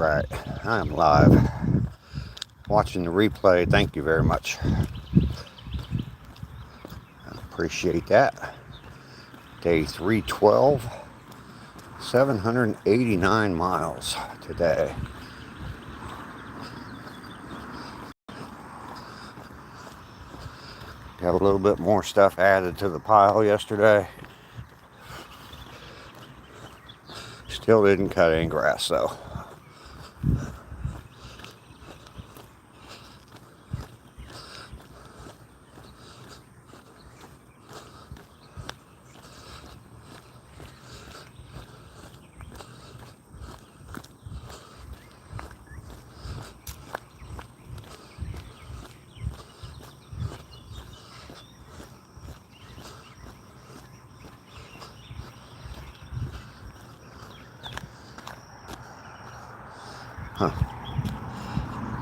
Alright, I'm live. Watching the replay, thank you very much. I appreciate that. Day 312, 789 miles today. Got a little bit more stuff added to the pile yesterday. Still didn't cut any grass though.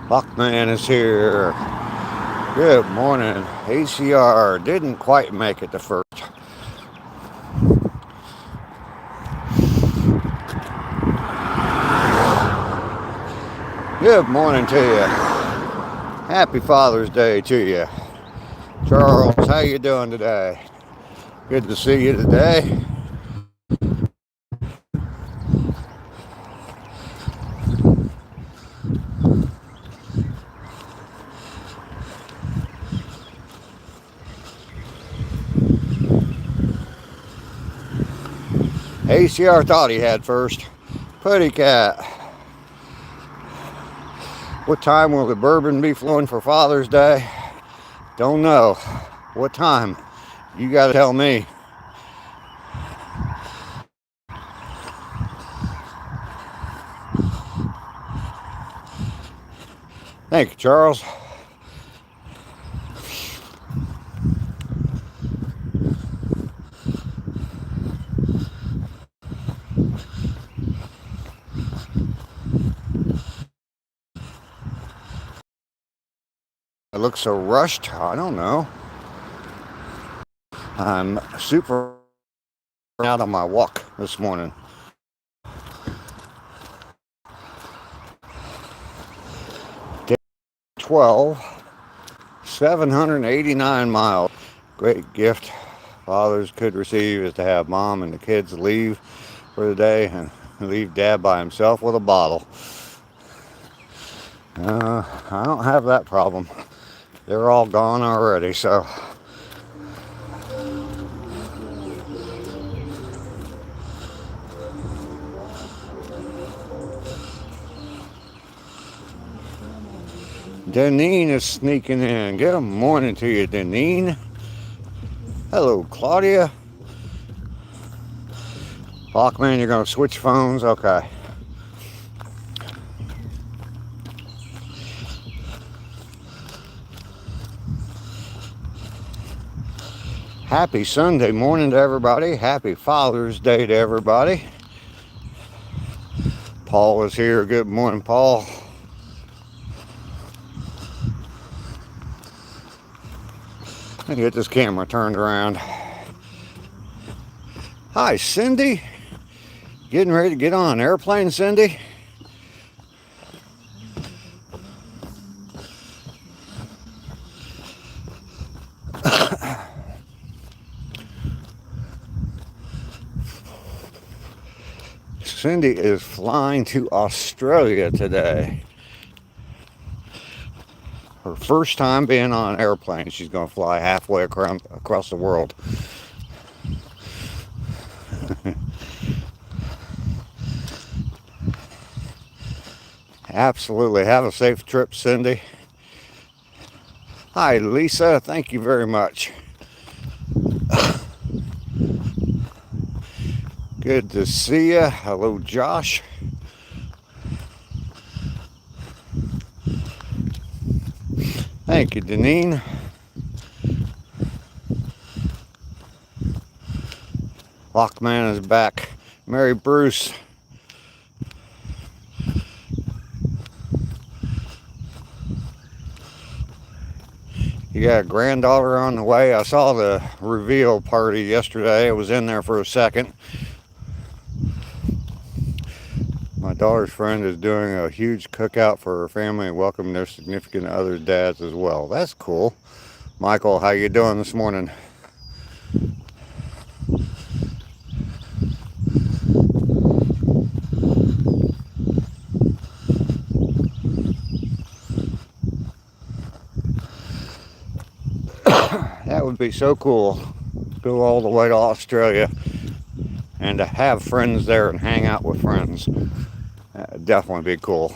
Buckman is here. Good morning. ACR didn't quite make it to first. Good morning to you. Happy Father's Day to you. Charles, how you doing today? Good to see you today. ACR thought he had first. Putty cat. What time will the bourbon be flowing for Father's Day? Don't know. What time? You gotta tell me. Thank you, Charles. I look so rushed. I don't know. I'm super out on my walk this morning. Day 12, 789 miles. Great gift fathers could receive is to have mom and the kids leave for the day and leave dad by himself with a bottle. I don't have that problem. They're all gone already, so. Deneen is sneaking in. Good morning to you, Deneen. Hello, Claudia. Bachman, you're going to switch phones? Okay. Happy Sunday morning to everybody. Happy Father's Day to everybody. Paul is here. Good morning, Paul. Let me get this camera turned around. Hi, Cindy. Getting ready to get on an airplane, Cindy? Cindy is flying to Australia today. Her first time being on an airplane. She's going to fly halfway across the world. Absolutely. Have a safe trip, Cindy. Hi, Lisa. Thank you very much. Good to see you. Hello, Josh. Thank you, Deneen. Lockman is back. Mary Bruce. You got a granddaughter on the way. I saw the reveal party yesterday. I was in there for a second. My daughter's friend is doing a huge cookout for her family and welcoming their significant other dads as well. That's cool. Michael, how you doing this morning? That would be so cool. Go all the way to Australia and to have friends there and hang out with friends. That would definitely be cool.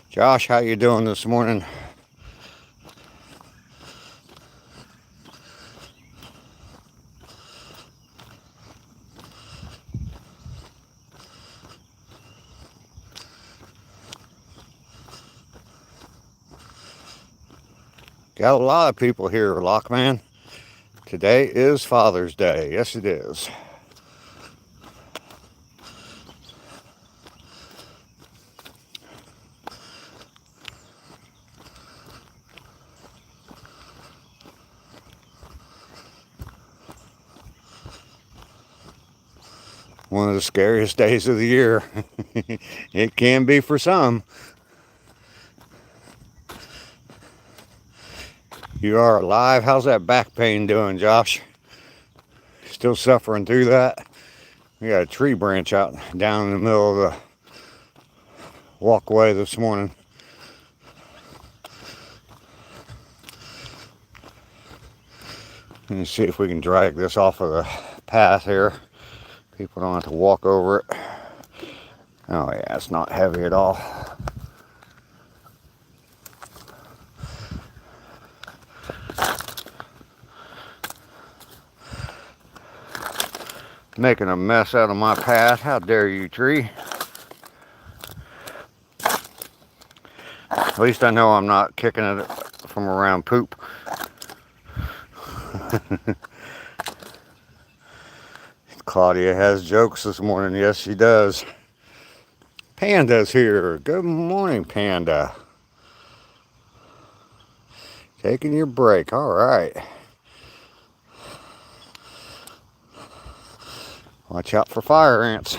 Josh, how you doing this morning? Got a lot of people here, Lockman. Today is Father's Day. Yes, it is. One of the scariest days of the year. It can be for some. You are alive. How's that back pain doing, Josh? Still suffering through that? We got a tree branch out down in the middle of the walkway this morning. Let me see if we can drag this off of the path here. People don't have to walk over it. Oh yeah, it's not heavy at all. Making a mess out of my path. How dare you, tree? At least I know I'm not kicking it from around poop. Claudia has jokes this morning. Yes, she does. Panda's here. Good morning, Panda. Taking your break. All right. Watch out for fire ants.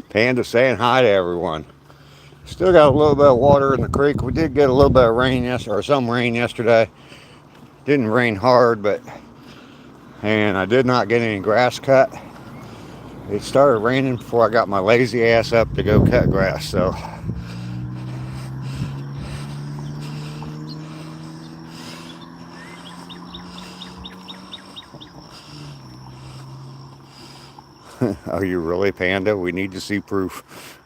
Panda saying hi to everyone. Still got a little bit of water in the creek. We did get a little bit of rain yesterday, or some rain yesterday. Didn't rain hard, and I did not get any grass cut. It started raining before I got my lazy ass up to go cut grass, so. Are you really, Panda? We need to see proof.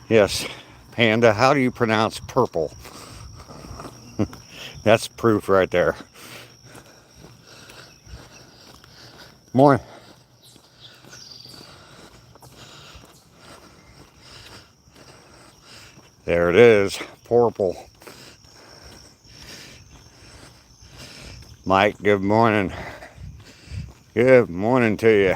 Yes, Panda, how do you pronounce purple? That's proof right there. Morning. There it is, purple. Mike, good morning. Good morning to you.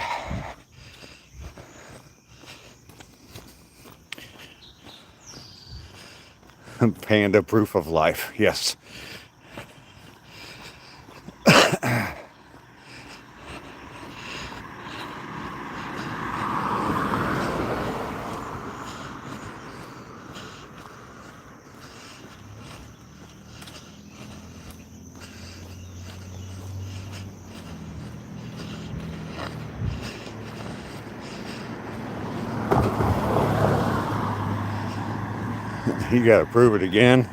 Panda proof of life, yes. You gotta prove it again.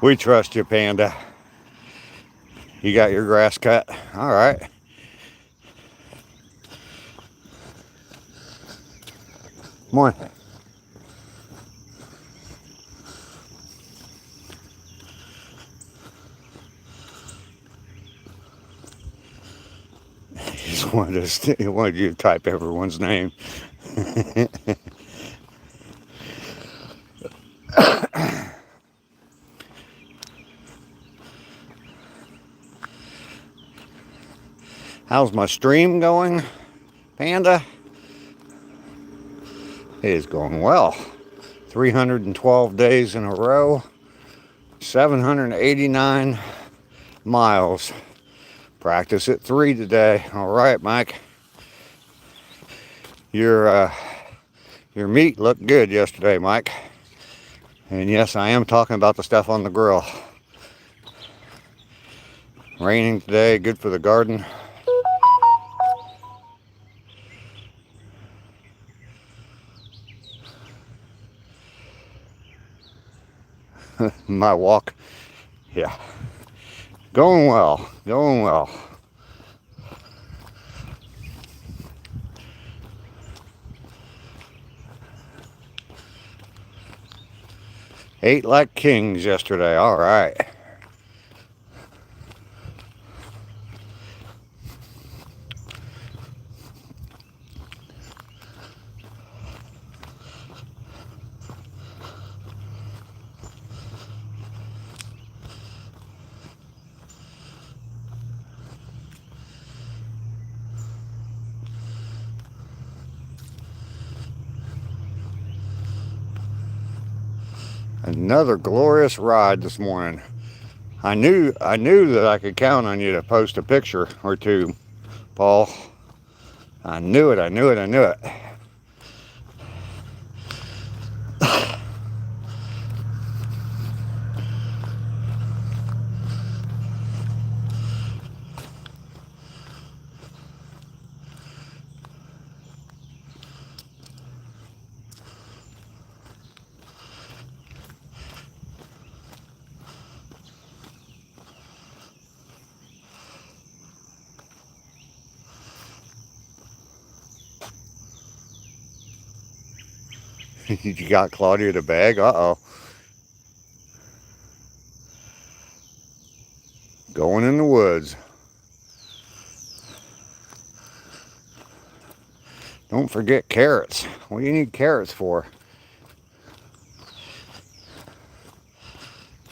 We trust you, Panda. You got your grass cut? All right. Morning. just wanted you to type everyone's name. How's my stream going, Panda? It is going well. 312 days in a row. 789 miles. Practice at 3 today. All right, Mike. Your meat looked good yesterday, Mike. And yes, I am talking about the stuff on the grill. Raining today, good for the garden. My walk, yeah, going well, going well. Ate like kings yesterday, all right. Another glorious ride this morning. I knew that I could count on you to post a picture or two, Paul. I knew it. You got Claudia the bag? Uh-oh. Going in the woods. Don't forget carrots. What do you need carrots for?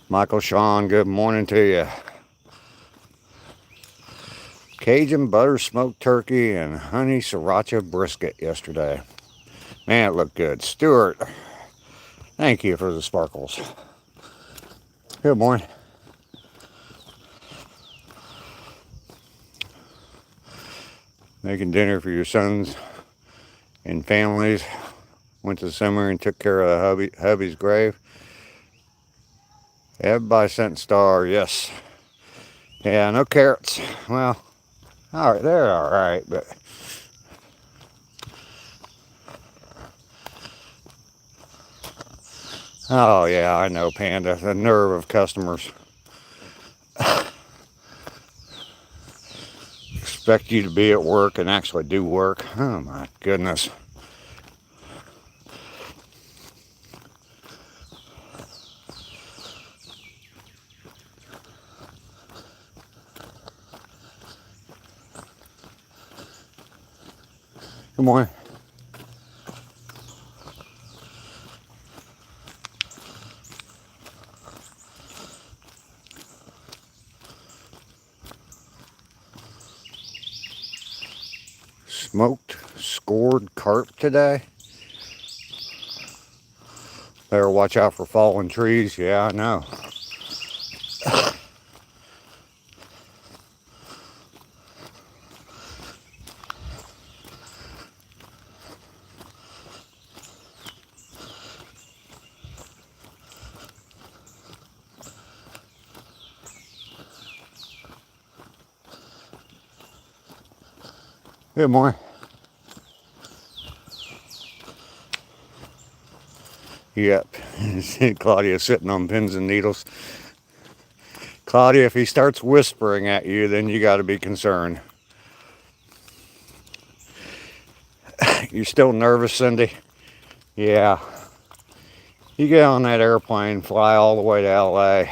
Michael Sean, good morning to you. Cajun butter smoked turkey and honey sriracha brisket yesterday. Man, it looked good. Stuart, thank you for the sparkles. Good morning. Making dinner for your sons and families. Went to the cemetery and took care of the hubby's grave. Everybody sent star, yes. Yeah, no carrots. Well, all right, they're all right, but oh yeah, I know, Panda. The nerve of customers. Expect you to be at work and actually do work. Oh my goodness. Good morning. Smoked scored carp today. Better watch out for fallen trees. Yeah, I know. Good morning. Yep. Claudia sitting on pins and needles. Claudia, if he starts whispering at you, then you got to be concerned. You still nervous, Cindy? Yeah. You get on that airplane, fly all the way to LA,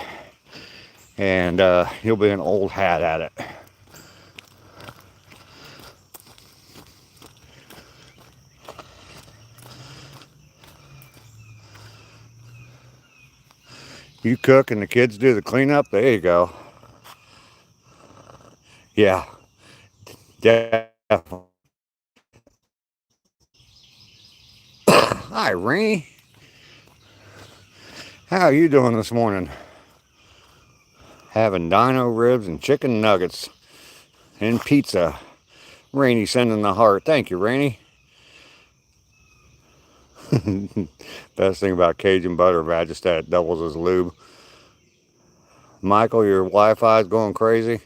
and you'll be an old hat at it. You cook and the kids do the cleanup? There you go. Yeah, definitely. Hi, Rainy. How are you doing this morning? Having dino ribs and chicken nuggets and pizza. Rainy sending the heart. Thank you, Rainy. Best thing about Cajun butter, I just that it doubles as lube. Michael, your Wi-Fi is going crazy.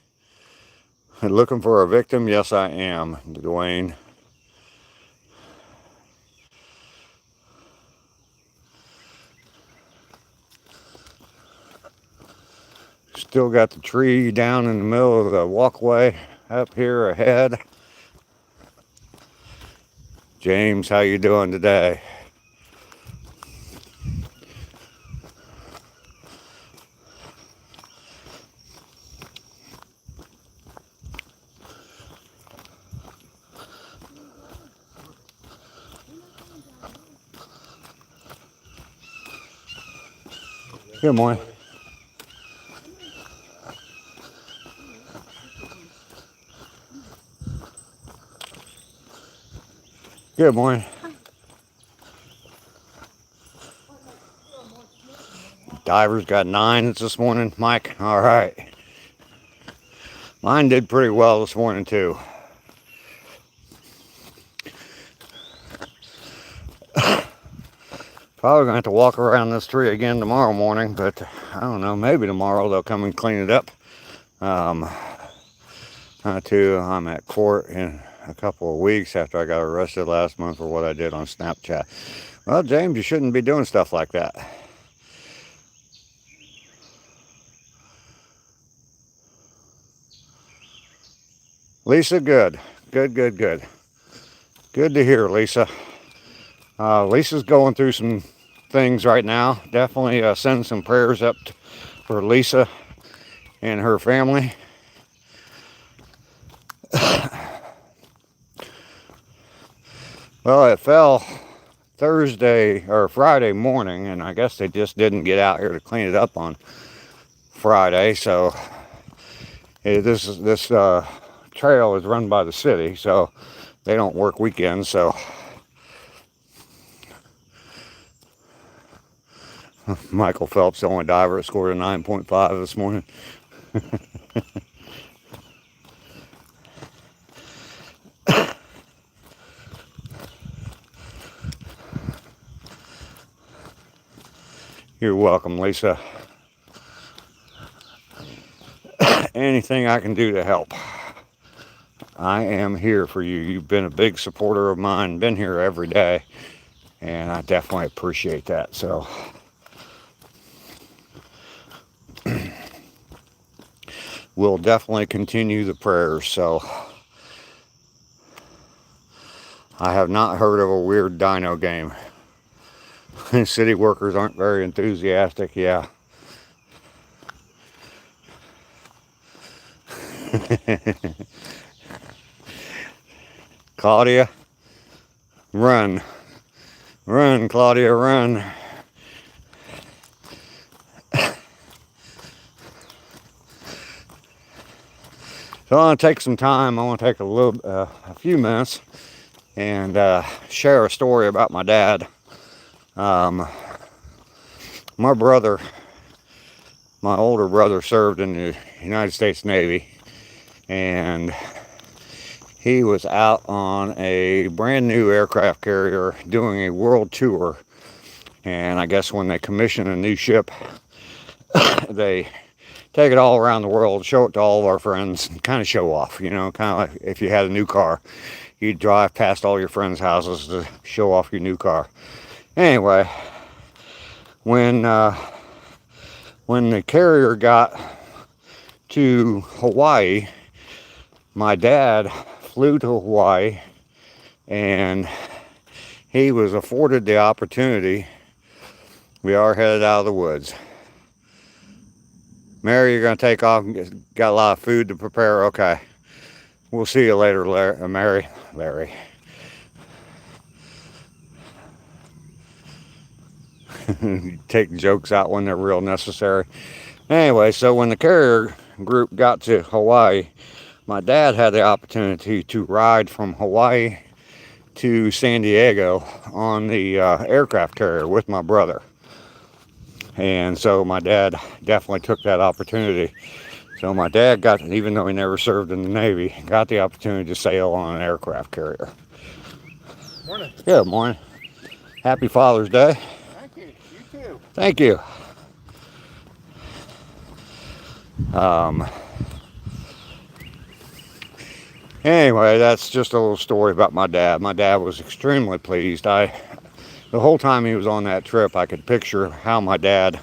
Looking for a victim? Yes, I am, Dwayne. Still got the tree down in the middle of the walkway up here ahead. James, how you doing today? Good morning. Good morning. Divers got 9 this morning, Mike. All right. Mine did pretty well this morning too. Probably gonna have to walk around this tree again tomorrow morning, but I don't know. Maybe tomorrow they'll come and clean it up. Too, I'm at court in a couple of weeks after I got arrested last month for what I did on Snapchat. Well, James, you shouldn't be doing stuff like that. Lisa, good. Good, good, good. Good to hear, Lisa. Lisa's going through some things right now. Definitely send some prayers up for Lisa and her family. Well, it fell Thursday or Friday morning, and I guess they just didn't get out here to clean it up on Friday. So this trail is run by the city, so they don't work weekends. So Michael Phelps, the only diver that scored a 9.5 this morning. You're welcome, Lisa. Anything I can do to help, I am here for you. You've been a big supporter of mine, been here every day, and I definitely appreciate that. So we'll definitely continue the prayers. So I have not heard of a weird dino game. City workers aren't very enthusiastic, yeah. Claudia, run. Run, Claudia, run. So I want to take some time. I want to take a few minutes and share a story about my dad. My brother, my older brother, served in the United States Navy, and he was out on a brand new aircraft carrier doing a world tour. And I guess when they commission a new ship, they take it all around the world, show it to all of our friends, and kind of show off, you know, kind of like if you had a new car, you'd drive past all your friends' houses to show off your new car. Anyway, when the carrier got to Hawaii, my dad flew to Hawaii, and he was afforded the opportunity. We are headed out of the woods. Mary, you're going to take off. Got a lot of food to prepare. Okay. We'll see you later, Mary. Larry. take jokes out when they're real necessary. Anyway, so when the carrier group got to Hawaii, my dad had the opportunity to ride from Hawaii to San Diego on the aircraft carrier with my brother. And so my dad definitely took that opportunity. So my dad got, even though he never served in the Navy, got the opportunity to sail on an aircraft carrier. Morning. Good morning. Happy Father's Day. Thank you. You too. Thank you. Anyway, that's just a little story about my dad. My dad was extremely pleased. The whole time he was on that trip, I could picture how my dad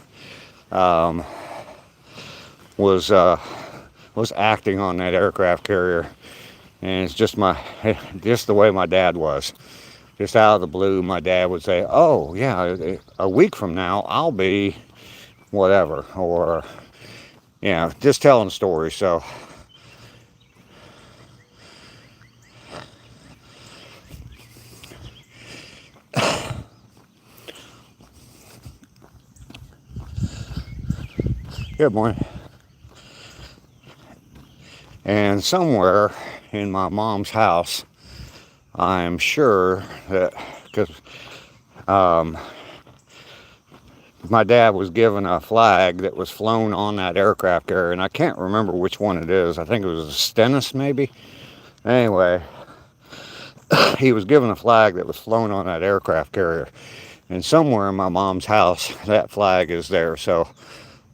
was acting on that aircraft carrier, and it's just the way my dad was. Just out of the blue, my dad would say, "Oh yeah, a week from now I'll be whatever," or just telling stories. So. Good morning. And somewhere in my mom's house, I'm sure that, because my dad was given a flag that was flown on that aircraft carrier, and I can't remember which one it is. I think it was a Stennis, maybe. Anyway, he was given a flag that was flown on that aircraft carrier. And somewhere in my mom's house, that flag is there. So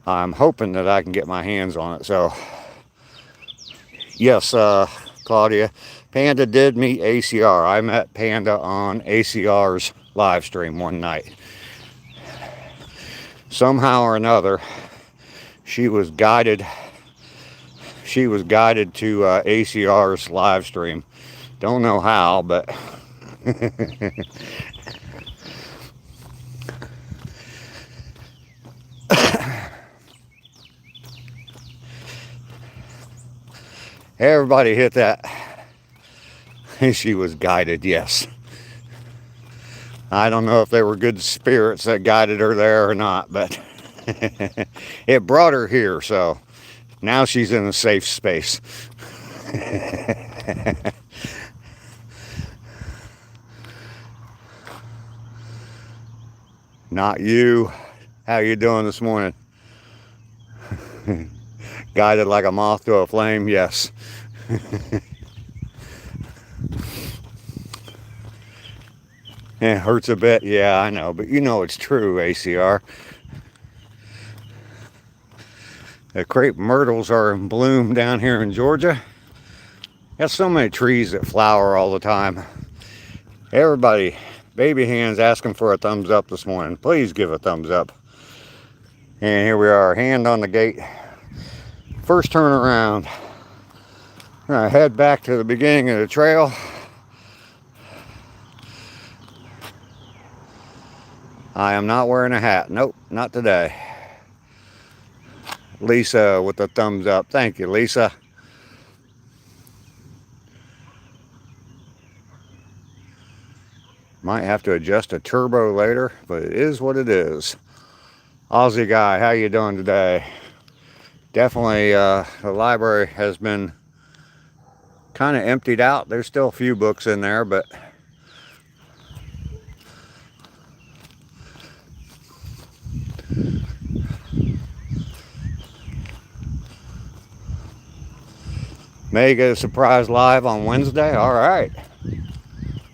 I'm hoping that I can get my hands on it. So, yes, Claudia, Panda did meet ACR. I met Panda on ACR's live stream one night. Somehow or another, she was guided to ACR's live stream. Don't know how, but everybody hit that. She was guided, yes. I don't know if they were good spirits that guided her there or not, but it brought her here, so now she's in a safe space. Not you. How you doing this morning? Guided like a moth to a flame, yes. It hurts a bit, yeah, I know, but you know it's true, ACR. The crepe myrtles are in bloom down here in Georgia. Got so many trees that flower all the time. Everybody, baby hands asking for a thumbs up this morning. Please give a thumbs up. And here we are, hand on the gate. First turn around. We're gonna head back to the beginning of the trail. I am not wearing a hat. Nope, not today. Lisa with the thumbs up. Thank you, Lisa. Might have to adjust a turbo later, but it is what it is. Aussie guy, how you doing today? Definitely, the library has been kind of emptied out. There's still a few books in there, but may get a surprise live on Wednesday. All right.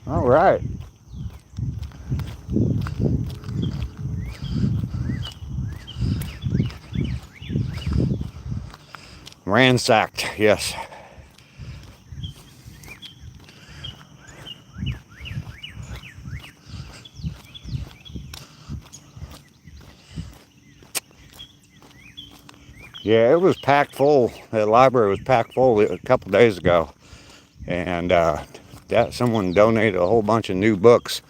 All right. Ransacked, yes. Yeah, it was packed full. The library was packed full a couple days ago. And someone donated a whole bunch of new books.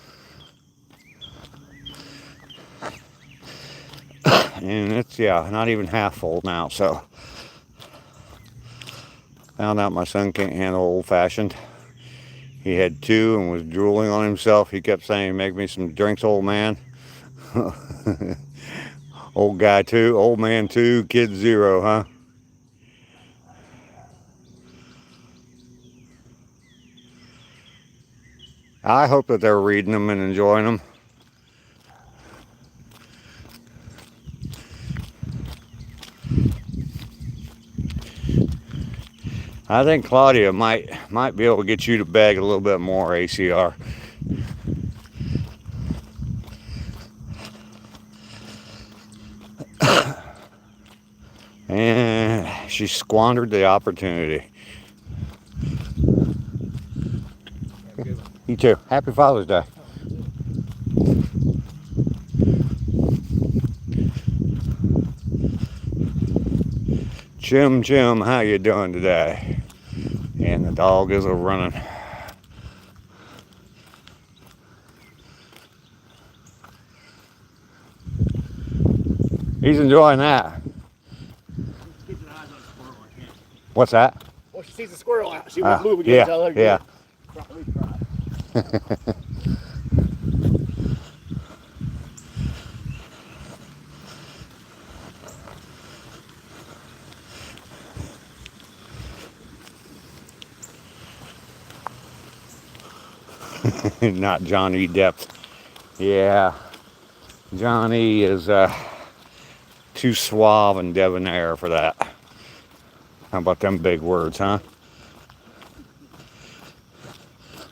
And it's, not even half full now, so. Found out my son can't handle old-fashioned. He had two and was drooling on himself. He kept saying, "Make me some drinks, old man." Old guy 2, old man 2, kid 0, huh? I hope that they're reading them and enjoying them. I think Claudia might be able to get you to beg a little bit more, ACR. And she squandered the opportunity. You too. Happy Father's Day. Jim, how you doing today? And the dog is a running. He's enjoying that. Keeping eyes on the squirrel. I can't. What's that? Well, she sees the squirrel out. She won't move again. Yeah, Tell her yeah. Probably cry. Not Johnny Depp. Yeah, Johnny is too suave and debonair for that. How about them big words, huh?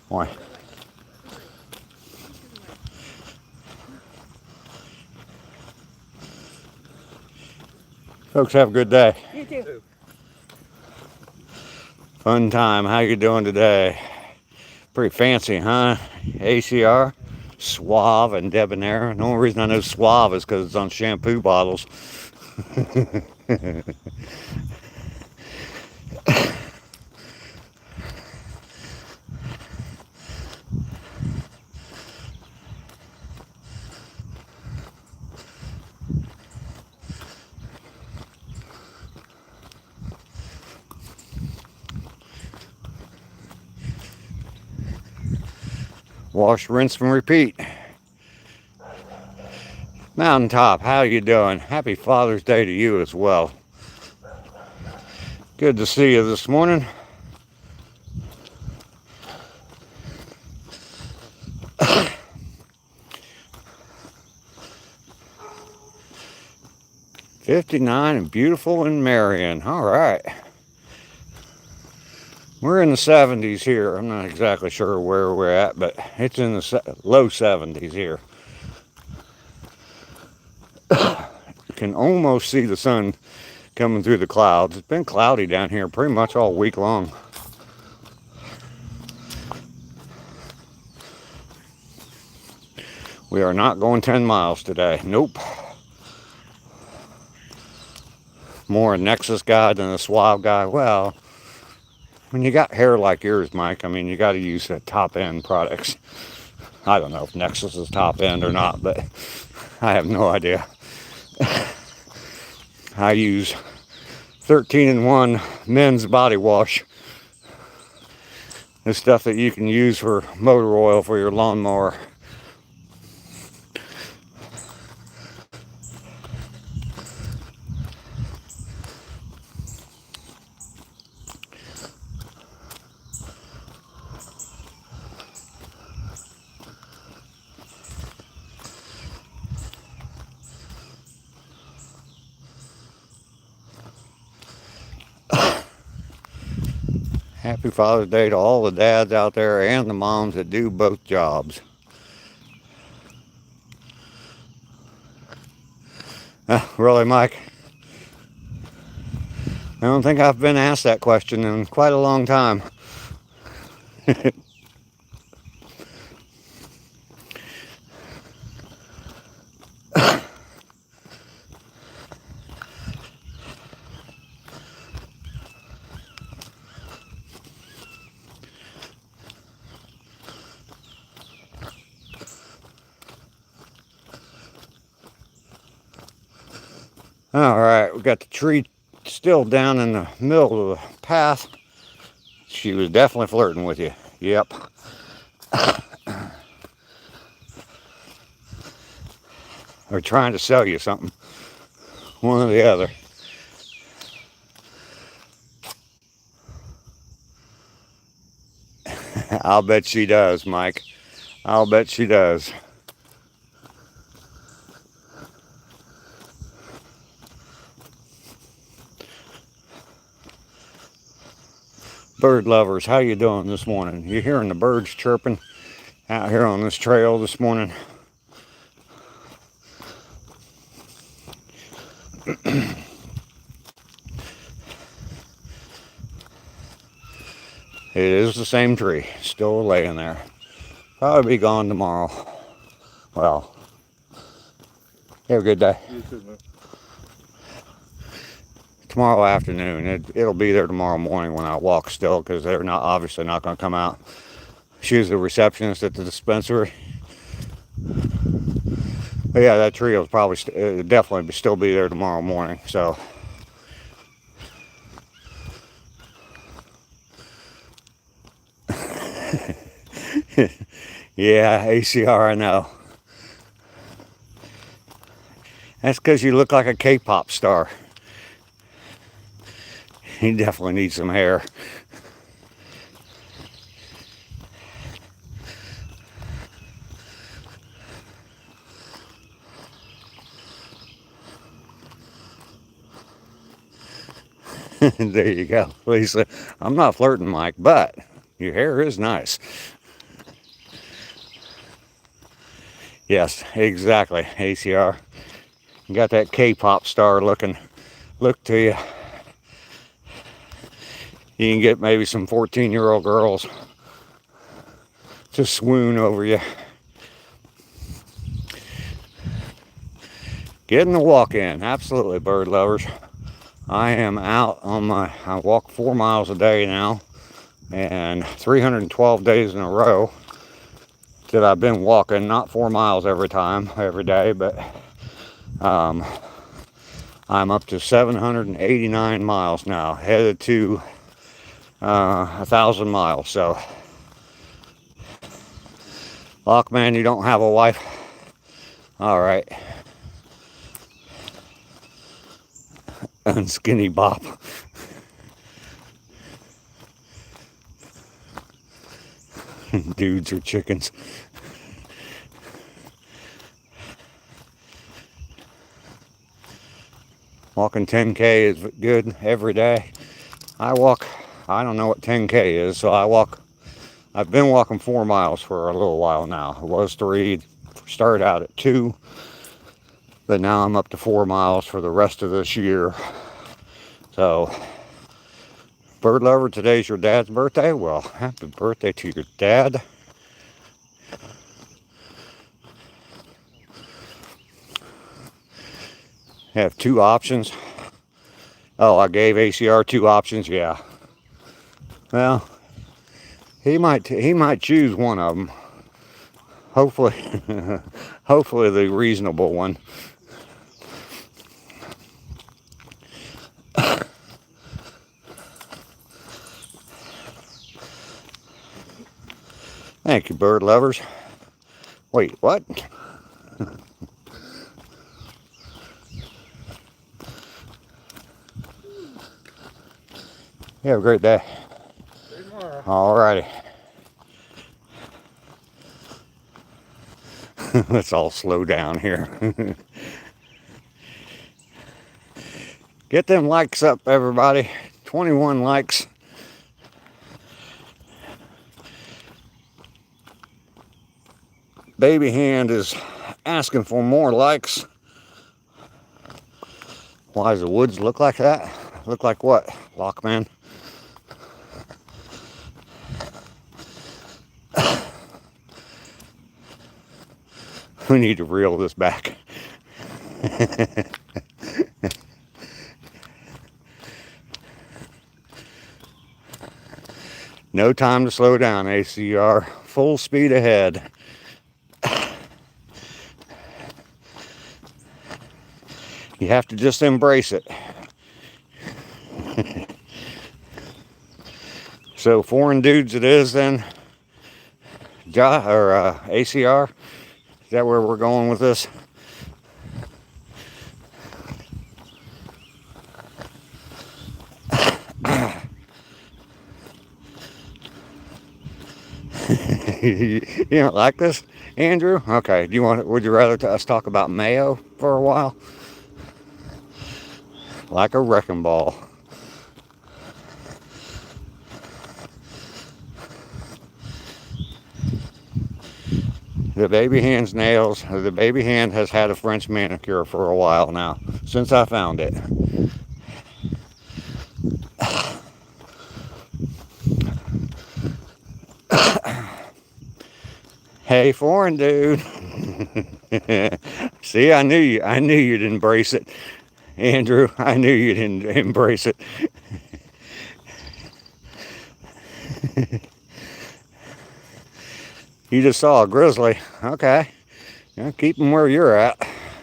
Why? Folks, have a good day. You too. Fun time. How you doing today? Pretty fancy, huh? ACR? Suave and debonair. The only reason I know suave is because it's on shampoo bottles. Wash, rinse, and repeat. Mountaintop, how you doing? Happy Father's Day to you as well. Good to see you this morning. '59 and beautiful in Marion. All right. We're in the 70s here. I'm not exactly sure where we're at, but it's in the low 70s here. You can almost see the sun coming through the clouds. It's been cloudy down here pretty much all week long. We are not going 10 miles today. Nope. More a Nexus guy than a Suave guy. Well, when you got hair like yours, Mike, I mean, you got to use the top end products. I don't know if Nexus is top end or not, but I have no idea. I use 13-in-1 men's body wash. The stuff that you can use for motor oil for your lawnmower. Happy Father's Day to all the dads out there and the moms that do both jobs. Really, Mike? I don't think I've been asked that question in quite a long time. All right, we got the tree still down in the middle of the path. She was definitely flirting with you. Yep. or trying to sell you something. One or the other. I'll bet she does, Mike. I'll bet she does. Bird lovers, how you doing this morning? You hearing the birds chirping out here on this trail this morning? It is the same tree, still laying there. Probably be gone tomorrow. Well, have a good day. You too, man. Tomorrow afternoon. It'll be there tomorrow morning when I walk still, because they're not obviously not going to come out. She's the receptionist at the dispensary. But yeah, that tree will probably definitely still be there tomorrow morning. So yeah, ACR, I know. That's because you look like a K-pop star. You definitely need some hair. There you go, Lisa. I'm not flirting, Mike, but your hair is nice. Yes, exactly, ACR. You got that K-pop star look to you. You can get maybe some 14-year-old girls to swoon over you. Getting the walk in, absolutely, bird lovers. I am out on I walk 4 miles a day now, and 312 days in a row that I've been walking, not 4 miles every day, but I'm up to 789 miles now, headed to 1,000 miles. So, Lockman, you don't have a wife? All right. Unskinny Bop. Dudes are chickens. Walking 10K is good every day. I don't know what 10K is, so I've been walking 4 miles for a little while now. It was 3, started out at 2, but now I'm up to 4 miles for the rest of this year. So, bird lover, today's your dad's birthday. Well, happy birthday to your dad. Have 2 options. Oh, I gave ACR 2 options. Yeah. Well, he might choose one of them. Hopefully, hopefully the reasonable one. Thank you, bird lovers. Wait, what? You have a great day. All righty. Let's all slow down here. Get them likes up, everybody. 21 likes. Baby Hand is asking for more likes. Why does the woods look like that? Look like what, Lockman? We need to reel this back. No time to slow down, ACR. Full speed ahead. You have to just embrace it. So, foreign dudes it is then? ACR? Is that where we're going with this? You don't like this, Andrew? Okay. Do you want? Would you rather us talk about mayo for a while? Like a wrecking ball. The baby hand's nails. The baby hand has had a French manicure for a while now, since I found it. Hey, foreign dude. See, I knew you. I knew you'd embrace it, Andrew. I knew you'd embrace it. You just saw a grizzly. Okay. Yeah, keep him where you're at.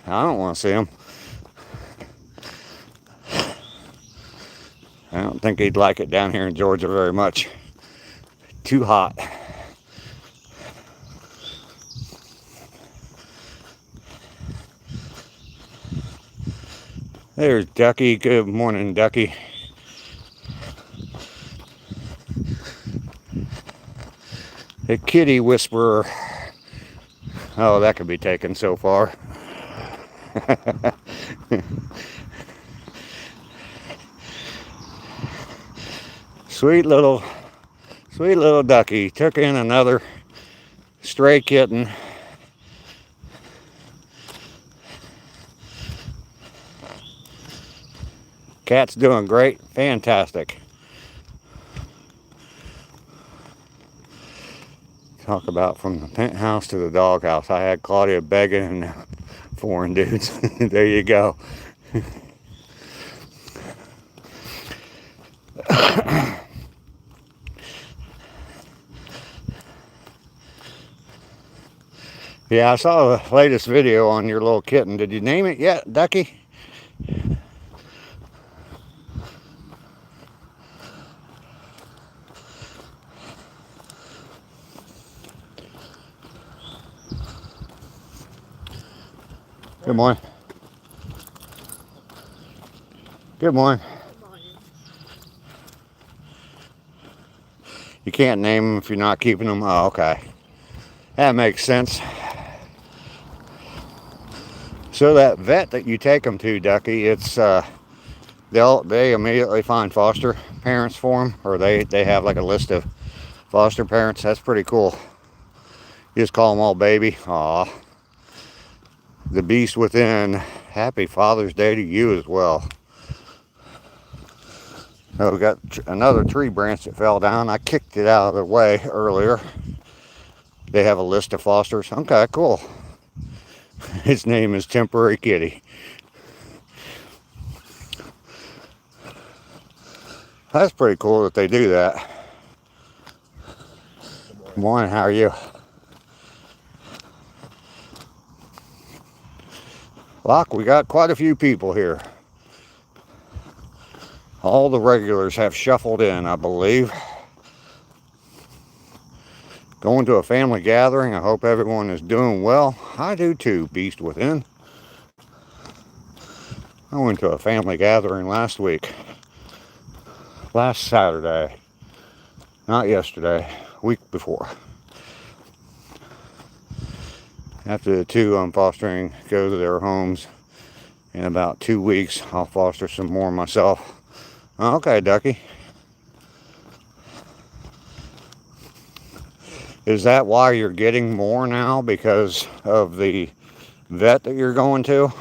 I don't want to see him. I don't think he'd like it down here in Georgia very much. Too hot. There's Ducky. Good morning, Ducky. The kitty whisperer. Oh, that could be taken so far. Sweet little Ducky took in another stray kitten. Cat's doing great, fantastic. Talk about from the penthouse to the doghouse. I had Claudia begging and foreign dudes. There you go. Yeah, I saw the latest video on your little kitten. Did you name it yet, Ducky? Good morning. Good morning. You can't name them if you're not keeping them. Oh, okay. That makes sense. So that vet that you take them to, Ducky, it's they immediately find foster parents for them, or they have like a list of foster parents. That's pretty cool. You just call them all baby. Aw. The beast within. Happy Father's Day to you as well. Oh, we got another tree branch that fell down. I kicked it out of the way earlier. They have a list of fosters. Okay, cool. His name is Temporary Kitty. That's pretty cool that they do that. Good morning, how are you? Look, we got quite a few people here. All the regulars have shuffled in, I believe. Going to a family gathering. I hope everyone is doing well. I do too, Beast Within. I went to a family gathering last week. Last Saturday. Not yesterday. Week before. After the two I'm fostering go to their homes in about 2 weeks, I'll foster some more myself. Okay, Ducky. Is that why you're getting more now? Because of the vet that you're going to?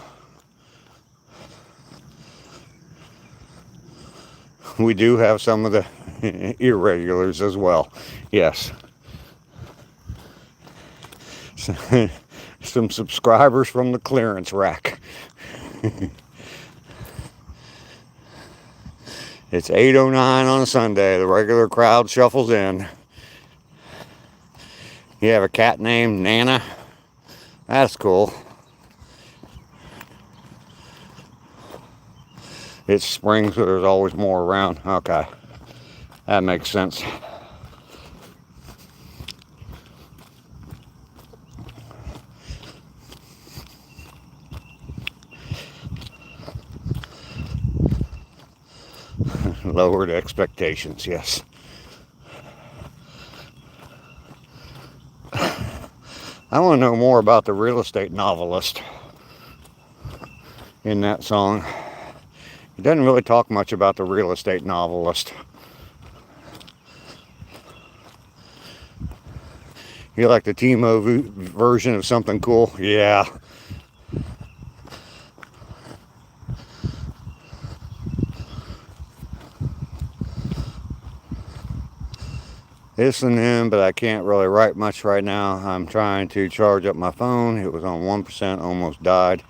We do have some of the irregulars as well. Yes. Some subscribers from the clearance rack. It's 8:09 on a Sunday. The regular crowd shuffles in. You have a cat named Nana? That's cool. It's spring, so there's always more around. Okay. That makes sense. Lowered expectations, yes. I want to know more about the real estate novelist in that song. It doesn't really talk much about the real estate novelist. You like the Timo version of something cool? Yeah. Listening, but I can't really write much right now. I'm trying to charge up my phone. It was on 1%, almost died.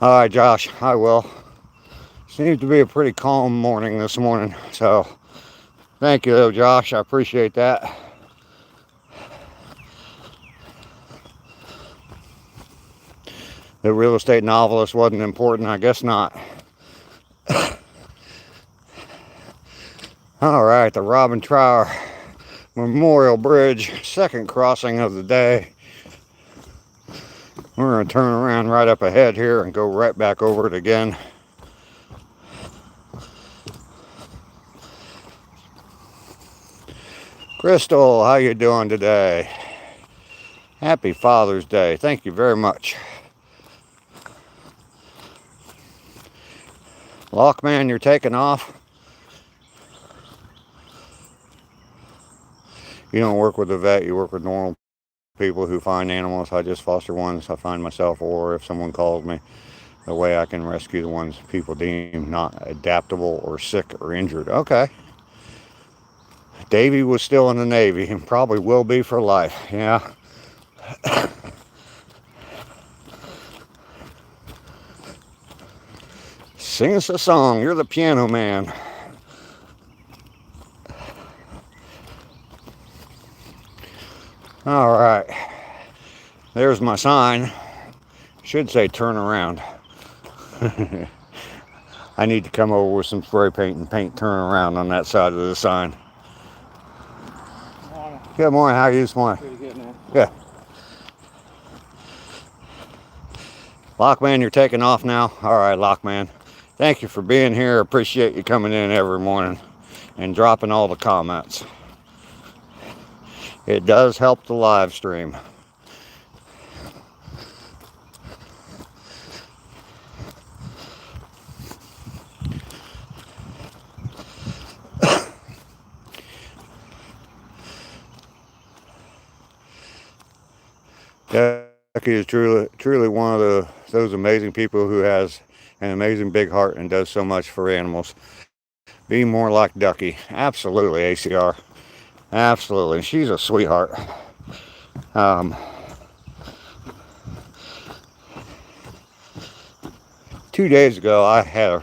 All right, Josh, I will. Seems to be a pretty calm morning this morning. So thank you, though, Josh. I appreciate that. The real estate novelist wasn't important? I guess not. All right, the Robin Trower Memorial Bridge, second crossing of the day. We're going to turn around right up ahead here and go right back over it again. Crystal, how you doing today? Happy Father's Day. Thank you very much. Lockman, you're taking off. You don't work with a vet, you work with normal people who find animals. I just foster ones I find myself, or if someone calls me, the way I can rescue the ones people deem not adaptable or sick or injured. Okay. Davey was still in the Navy and probably will be for life. Yeah. Sing us a song. You're the piano man. All right. There's my sign. Should say turn around. I need to come over with some spray paint and paint turn around on that side of the sign. Good morning. How are you this morning? Pretty good, man. Good. Lockman, you're taking off now? All right, Lockman. Thank you for being here. Appreciate you coming in every morning and dropping all the comments. It does help the live stream. Ducky is truly one of those amazing people who has an amazing big heart and does so much for animals. Be more like Ducky. Absolutely, ACR. Absolutely. She's a sweetheart. 2 days ago, I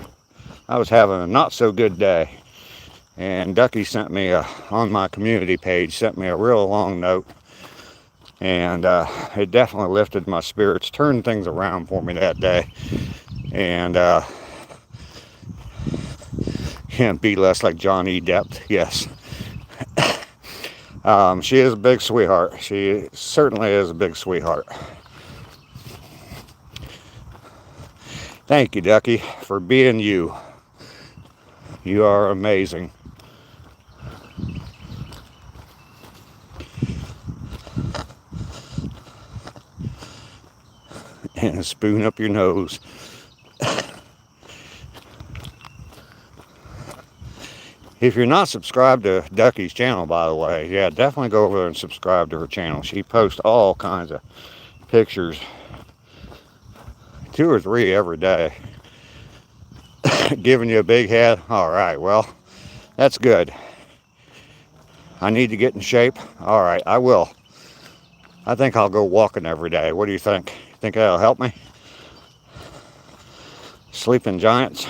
was having a not so good day, and Ducky sent me on my community page, sent me a real long note, and it definitely lifted my spirits, turned things around for me that day, and be less like John E. Depp. Yes. She is a big sweetheart. She certainly is a big sweetheart. Thank you, Ducky, for being you. You are amazing. And spoon up your nose. If you're not subscribed to Ducky's channel, by the way, yeah, definitely go over there and subscribe to her channel. She posts all kinds of pictures, 2 or 3 every day. Giving you a big head. All right, well, that's good. I need to get in shape. All right, I will. I think I'll go walking every day. What do you think? Think that'll help me? Sleeping giants.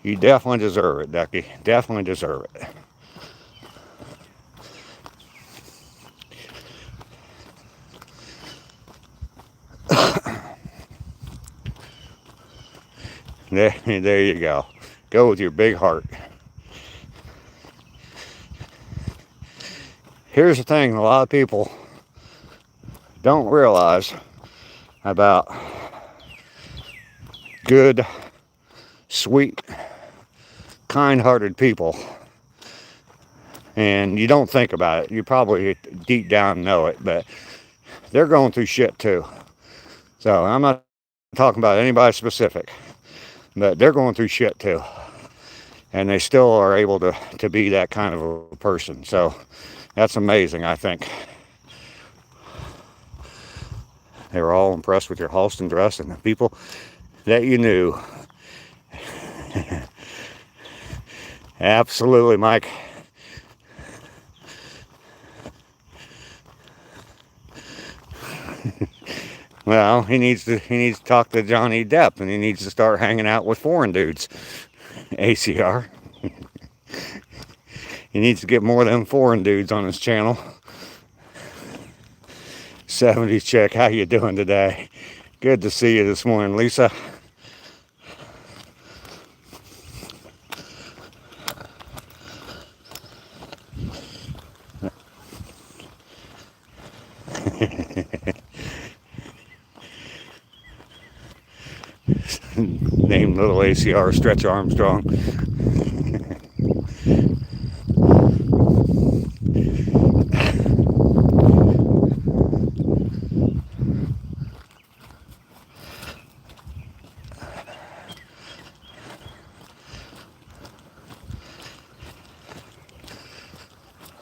You definitely deserve it, Ducky. Definitely deserve it. There you go. Go with your big heart. Here's the thing a lot of people don't realize about good, sweet, kind-hearted people. And you don't think about it. You probably deep down know it, but they're going through shit too. So I'm not talking about anybody specific, but they're going through shit too. And they still are able to be that kind of a person. So that's amazing, I think. They were all impressed with your Halston dress and the people that you knew. Absolutely, Mike. Well, he needs to talk to Johnny Depp, and he needs to start hanging out with foreign dudes. ACR. He needs to get more of them foreign dudes on his channel. 70s chick, how you doing today? Good to see you this morning, Lisa. Named little ACR Stretch Armstrong.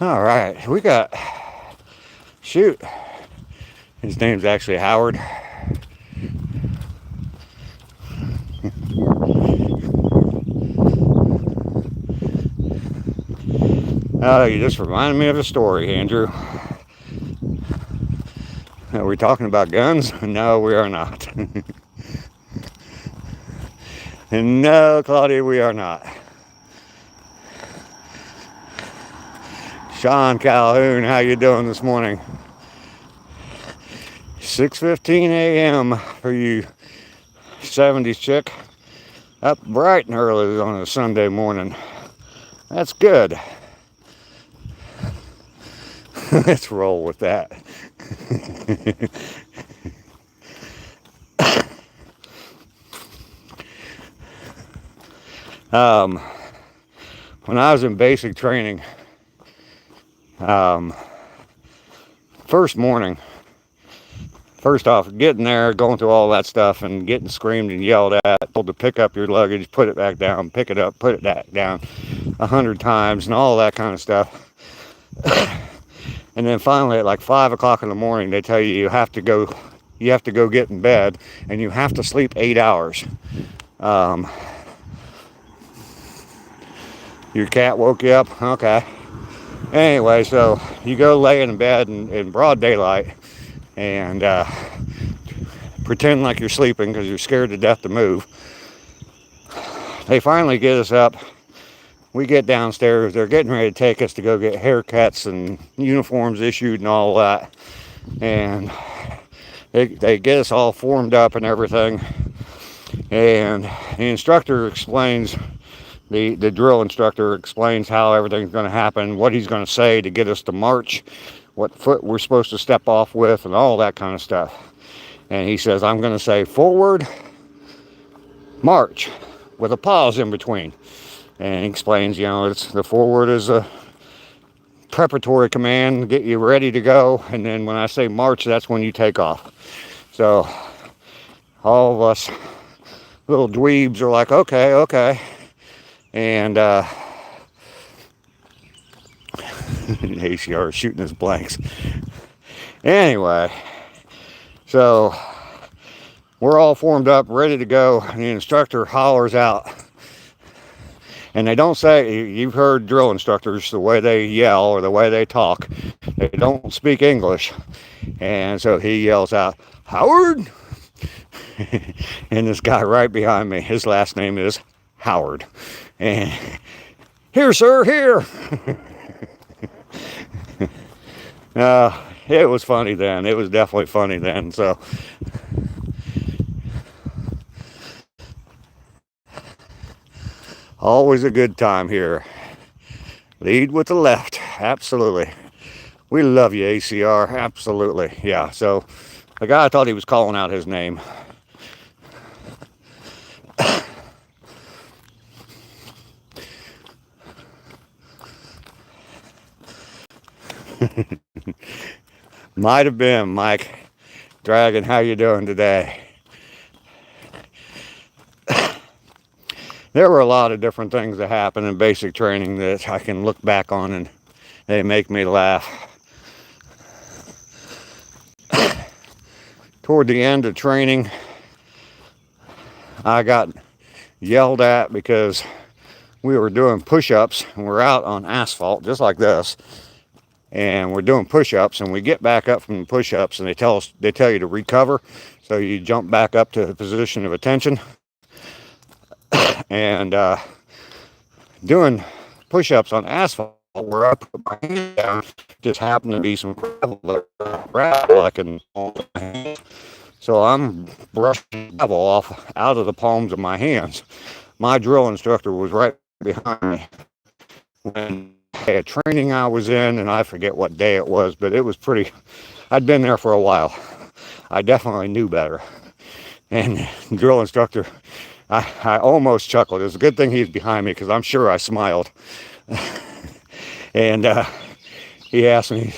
All right, we got, shoot, his name's actually Howard. Oh, you just reminded me of a story, Andrew. Are we talking about guns? No, we are not. No, Claudia, we are not. Sean Calhoun, how you doing this morning? 6:15 a.m. for you 70s chick. Up bright and early on a Sunday morning. That's good. Let's roll with that. When I was in basic training, first morning, first off, getting there, going through all that stuff and getting screamed and yelled at, told to pick up your luggage, put it back down, pick it up, put it back down 100 times and all that kind of stuff. And then finally at like 5 o'clock in the morning, they tell you you have to go get in bed and you have to sleep 8 hours. Your cat woke you up? Okay. Anyway, so you go lay in bed in broad daylight and pretend like you're sleeping because you're scared to death to move. They finally get us up. We get downstairs. They're getting ready to take us to go get haircuts and uniforms issued and all that. And they get us all formed up and everything. And the instructor explains, the drill instructor explains how everything's going to happen, what he's going to say to get us to march, what foot we're supposed to step off with, and all that kind of stuff. And he says, I'm going to say forward, march, with a pause in between. And he explains, it's the forward is a preparatory command, get you ready to go. And then when I say march, that's when you take off. So all of us little dweebs are like, okay. And ACR is shooting his blanks. Anyway, so we're all formed up, ready to go. And the instructor hollers out. And they don't say, you've heard drill instructors, the way they yell or the way they talk, they don't speak English. And so he yells out, Howard! And this guy right behind me, his last name is Howard. And, here, sir, here! It was funny then. It was definitely funny then. So, always a good time here. Lead with the left. Absolutely. We love you, ACR. Absolutely. Yeah. So the guy thought he was calling out his name. Might have been, Mike. Dragon, how you doing today? There were a lot of different things that happened in basic training that I can look back on and they make me laugh. Toward the end of training, I got yelled at because we were doing push-ups and we're out on asphalt just like this, and we're doing push-ups, and we get back up from the push-ups and they tell you to recover, so you jump back up to the position of attention. And doing push-ups on asphalt where I put my hand down just happened to be some gravel I can hold my hands. So I'm brushing gravel off out of the palms of my hands. My drill instructor was right behind me when a training I was in, and I forget what day it was, but it was pretty, I'd been there for a while. I definitely knew better. And the drill instructor, I almost chuckled. It was a good thing he's behind me because I'm sure I smiled. And he asked me,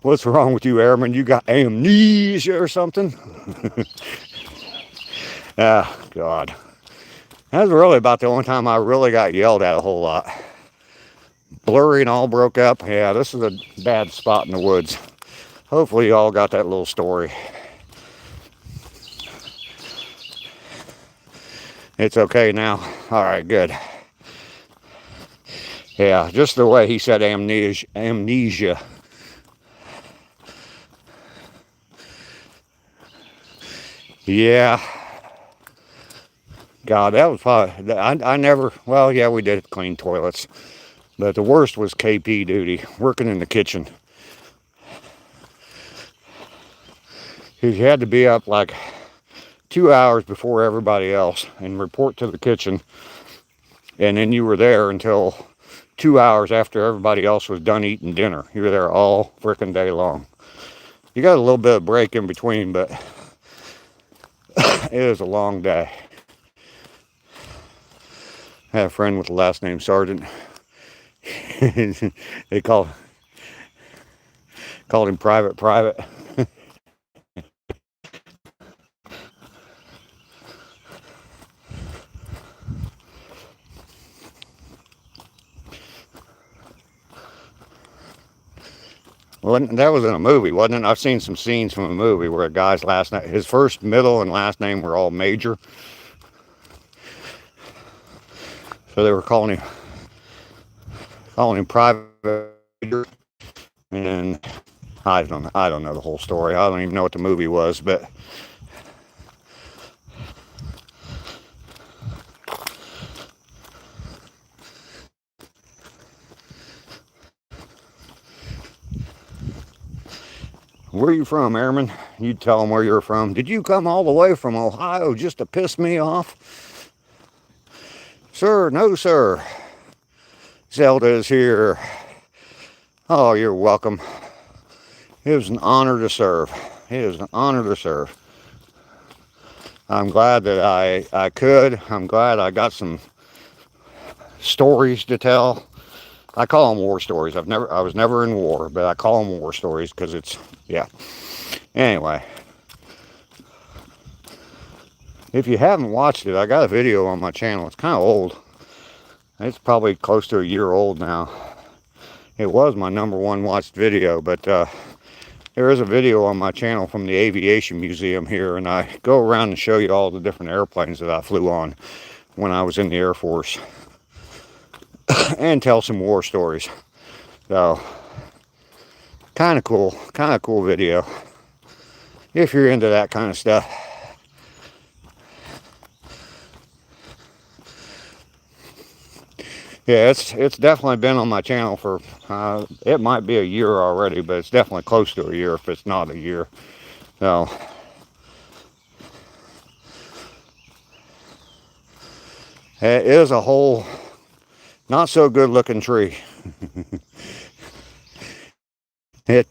"What's wrong with you, Airman? You got amnesia or something?" Ah, God. That was really about the only time I really got yelled at a whole lot. Blurry and all broke up. Yeah, this is a bad spot in the woods. Hopefully you all got that little story. It's okay now. All right, good. Yeah, just the way he said amnesia. Yeah. God, that was probably, I never, well, yeah, we did clean toilets. But the worst was KP duty, working in the kitchen. You had to be up like 2 hours before everybody else and report to the kitchen. And then you were there until 2 hours after everybody else was done eating dinner. You were there all frickin' day long. You got a little bit of break in between, but it was a long day. I had a friend with the last name Sergeant. They called him Private. Well, that was in a movie, wasn't it? I've seen some scenes from a movie where a guy's last name, his first, middle, and last name were all major. So they were calling him Private. And I don't know the whole story. I don't even know what the movie was, but where are you from, Airman? You'd tell them where you're from. Did you come all the way from Ohio just to piss me off? Sir, no, sir. Zelda is here. Oh, you're welcome. It was an honor to serve. It is an honor to serve. I'm glad that I could. I'm glad I got some stories to tell. I call them war stories. I was never in war, but I call them war stories because it's, yeah. Anyway, if you haven't watched it, I got a video on my channel. It's kind of old. It's probably close to a year old now. It was my #1 watched video, but there is a video on my channel from the Aviation Museum here, and I go around and show you all the different airplanes that I flew on when I was in the Air Force. And tell some war stories. So, kind of cool video. If you're into that kind of stuff. Yeah, it's definitely been on my channel for, it might be a year already, but it's definitely close to a year if it's not a year. So, it is a whole not so good looking tree. It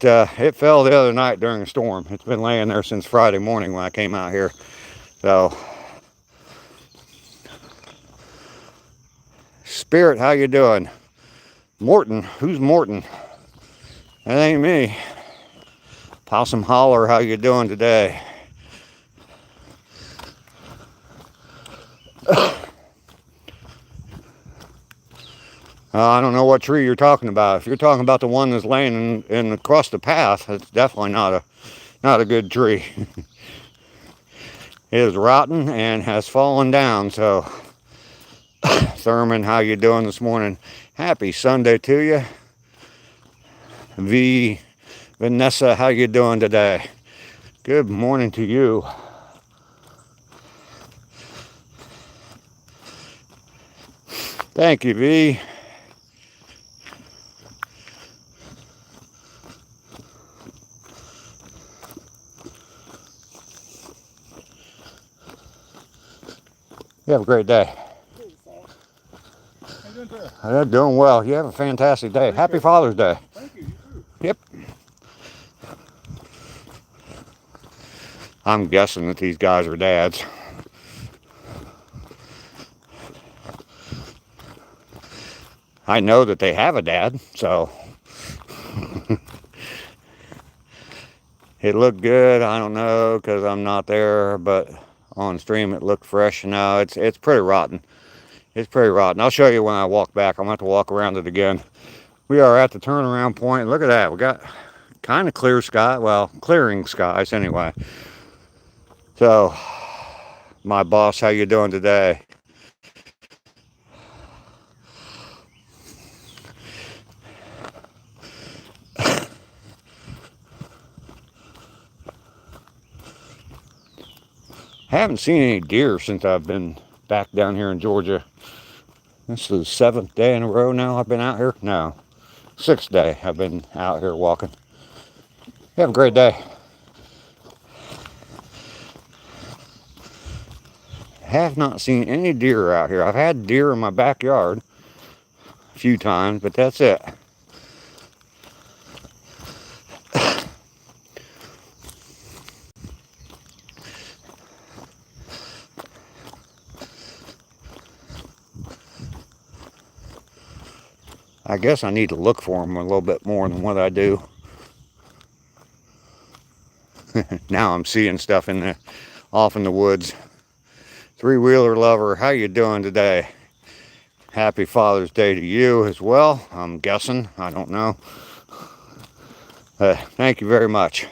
fell the other night during a storm. It's been laying there since Friday morning when I came out here. So, Spirit, how you doing? Morton, who's Morton? That ain't me. Possum Holler, how you doing today? I don't know what tree you're talking about. If you're talking about the one that's laying in across the path, it's definitely not a good tree. It is rotten and has fallen down. So, Thurman, how you doing this morning? Happy Sunday to you. Vanessa, how you doing today? Good morning to you. Thank you, V. You have a great day. How you doing, sir? I'm doing well. You have a fantastic day. Happy Father's Day. Thank you. You too. Yep. I'm guessing that these guys are dads. I know that they have a dad, so it looked good. I don't know because I'm not there, but on stream it looked fresh. No, it's pretty rotten. It's pretty rotten. I'll show you when I walk back. I'm going to have to walk around it again. We are at the turnaround point. Look at that. We got kind of clear sky. Well, clearing skies anyway. So, my boss, how you doing today? Haven't seen any deer since I've been back down here in Georgia. This is the 7th day in a row now I've been out here. No, 6th day I've been out here walking. Have a great day. Have not seen any deer out here. I've had deer in my backyard a few times, but that's it. I guess I need to look for them a little bit more than what I do. Now I'm seeing stuff off in the woods. Three-wheeler lover, how you doing today? Happy Father's Day to you as well. I'm guessing. I don't know. Thank you very much.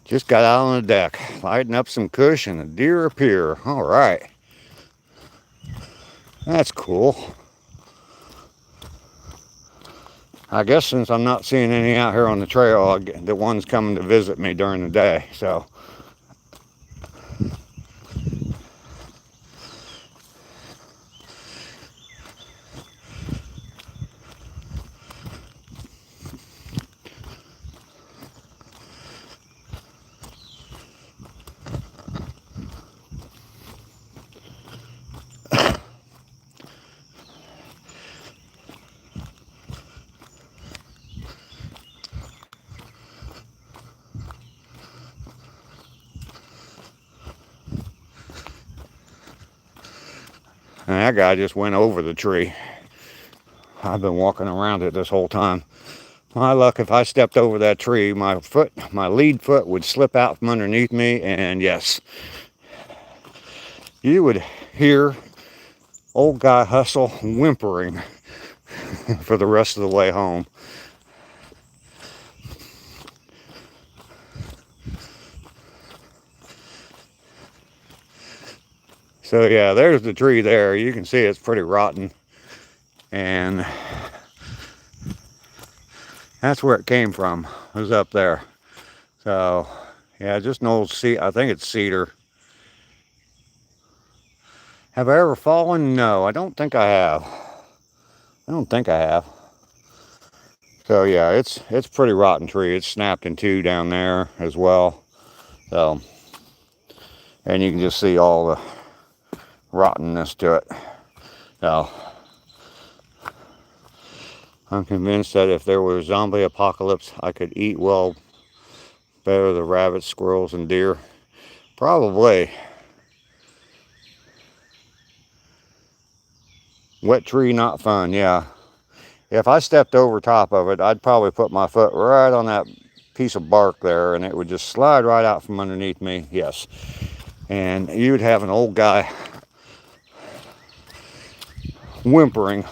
Just got out on the deck, lighting up some kush, and a deer appear. All right. That's cool. I guess since I'm not seeing any out here on the trail, the one's coming to visit me during the day, so. And that guy just went over the tree. I've been walking around it this whole time. My luck, if I stepped over that tree, my lead foot would slip out from underneath me, and yes, you would hear old guy Hustle whimpering for the rest of the way home. So yeah, there's the tree there. You can see it's pretty rotten. And that's where it came from. It was up there. So yeah, just an old I think it's cedar. Have I ever fallen? No, I don't think I have. I don't think I have. So yeah, it's pretty rotten tree. It's snapped in two down there as well. So, and you can just see all the rottenness to it. So, I'm convinced that if there was a zombie apocalypse, I could eat well better the rabbits, squirrels, and deer. Probably. Wet tree, not fun. Yeah. If I stepped over top of it, I'd probably put my foot right on that piece of bark there, and it would just slide right out from underneath me. Yes. And you'd have an old guy whimpering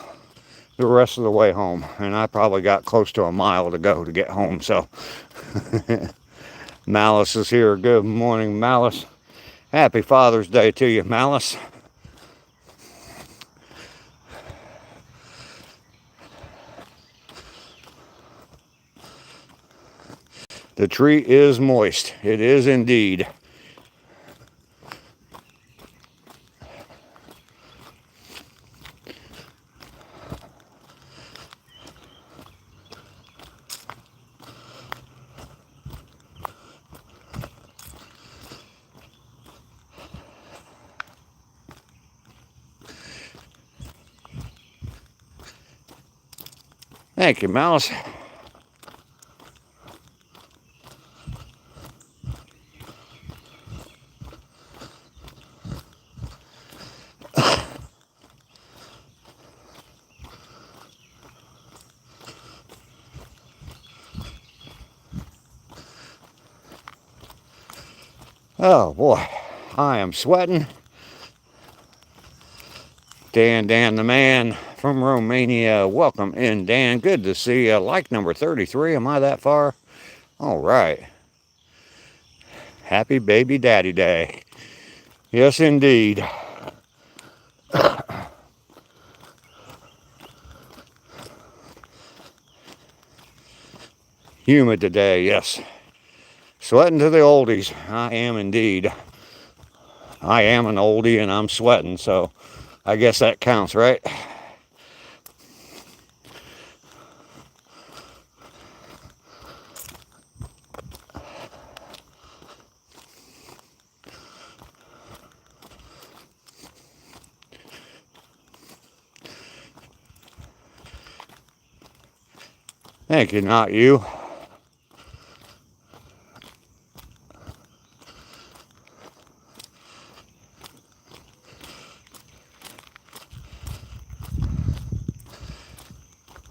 the rest of the way home. And I probably got close to a mile to go to get home. So Malice is here. Good morning, Malice. Happy Father's Day to you, Malice. The tree is moist. It is indeed. Thank you, Malice. Oh boy, I am sweating. Dan the man from Romania. Welcome in, Dan. Good to see you. Like number 33. Am I that far? All right. Happy baby daddy day. Yes, indeed. Humid today, yes. Sweating to the oldies. I am indeed. I am an oldie and I'm sweating, so I guess that counts, right? Thank you, not you.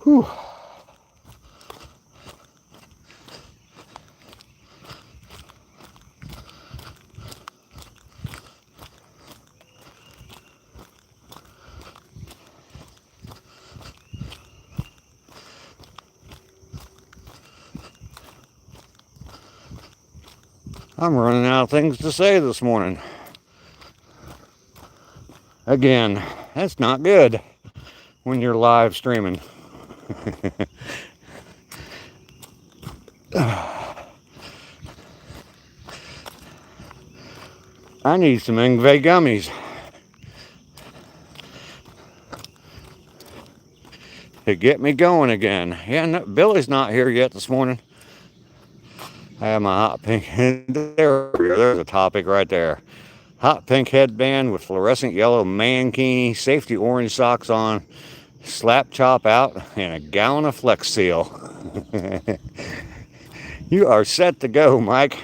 Whew. I'm running out of things to say this morning. Again, that's not good when you're live streaming. I need some Ingve gummies to get me going again. Yeah, no, Billy's not here yet this morning. I have my hot pink. There's a topic right there. Hot pink headband with fluorescent yellow mankini, safety orange socks on, slap chop out, and a gallon of Flex Seal. You are set to go, Mike.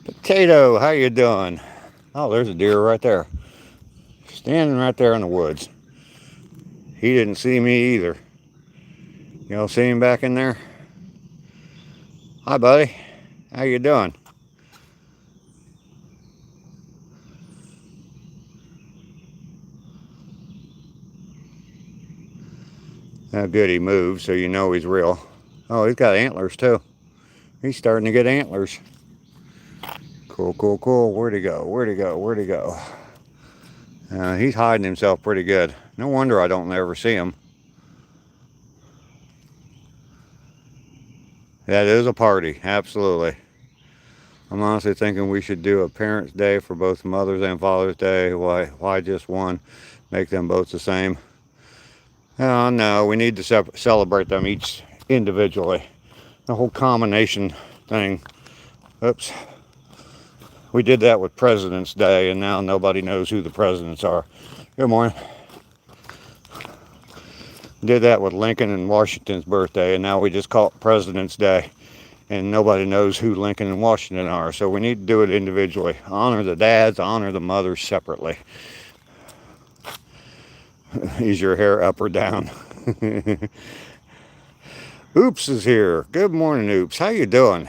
Potato, how you doing? Oh, there's a deer right there. Standing right there in the woods. He didn't see me either. Y'all see him back in there? Hi, buddy. How you doing? Oh, good, he moved, so you know he's real. Oh, he's got antlers, too. He's starting to get antlers. Cool, cool, cool. Where'd he go? Where'd he go? Where'd he go? He's hiding himself pretty good. No wonder I don't ever see him. That is a party, absolutely. I'm honestly thinking we should do a Parents' Day for both Mother's and Father's Day. Why just one? Make them both the same. Oh, no, we need to celebrate them each individually. The whole combination thing. Oops. We did that with President's Day, and now nobody knows who the presidents are. Good morning. Did that with Lincoln and Washington's birthday, and now we just call it President's Day. And nobody knows who Lincoln and Washington are. So we need to do it individually. Honor the dads, honor the mothers separately. Is your hair up or down? Oops is here. Good morning, Oops. How you doing?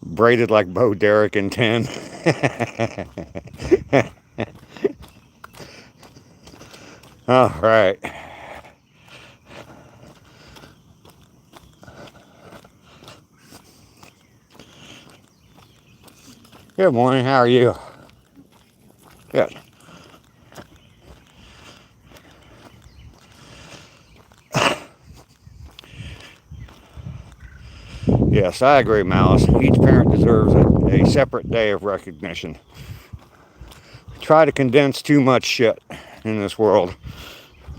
Braided like Bo Derek in 10. All right. Good morning. How are you? Good. Yes, I agree, Malice. Each parent deserves a separate day of recognition. Try to condense too much shit in this world.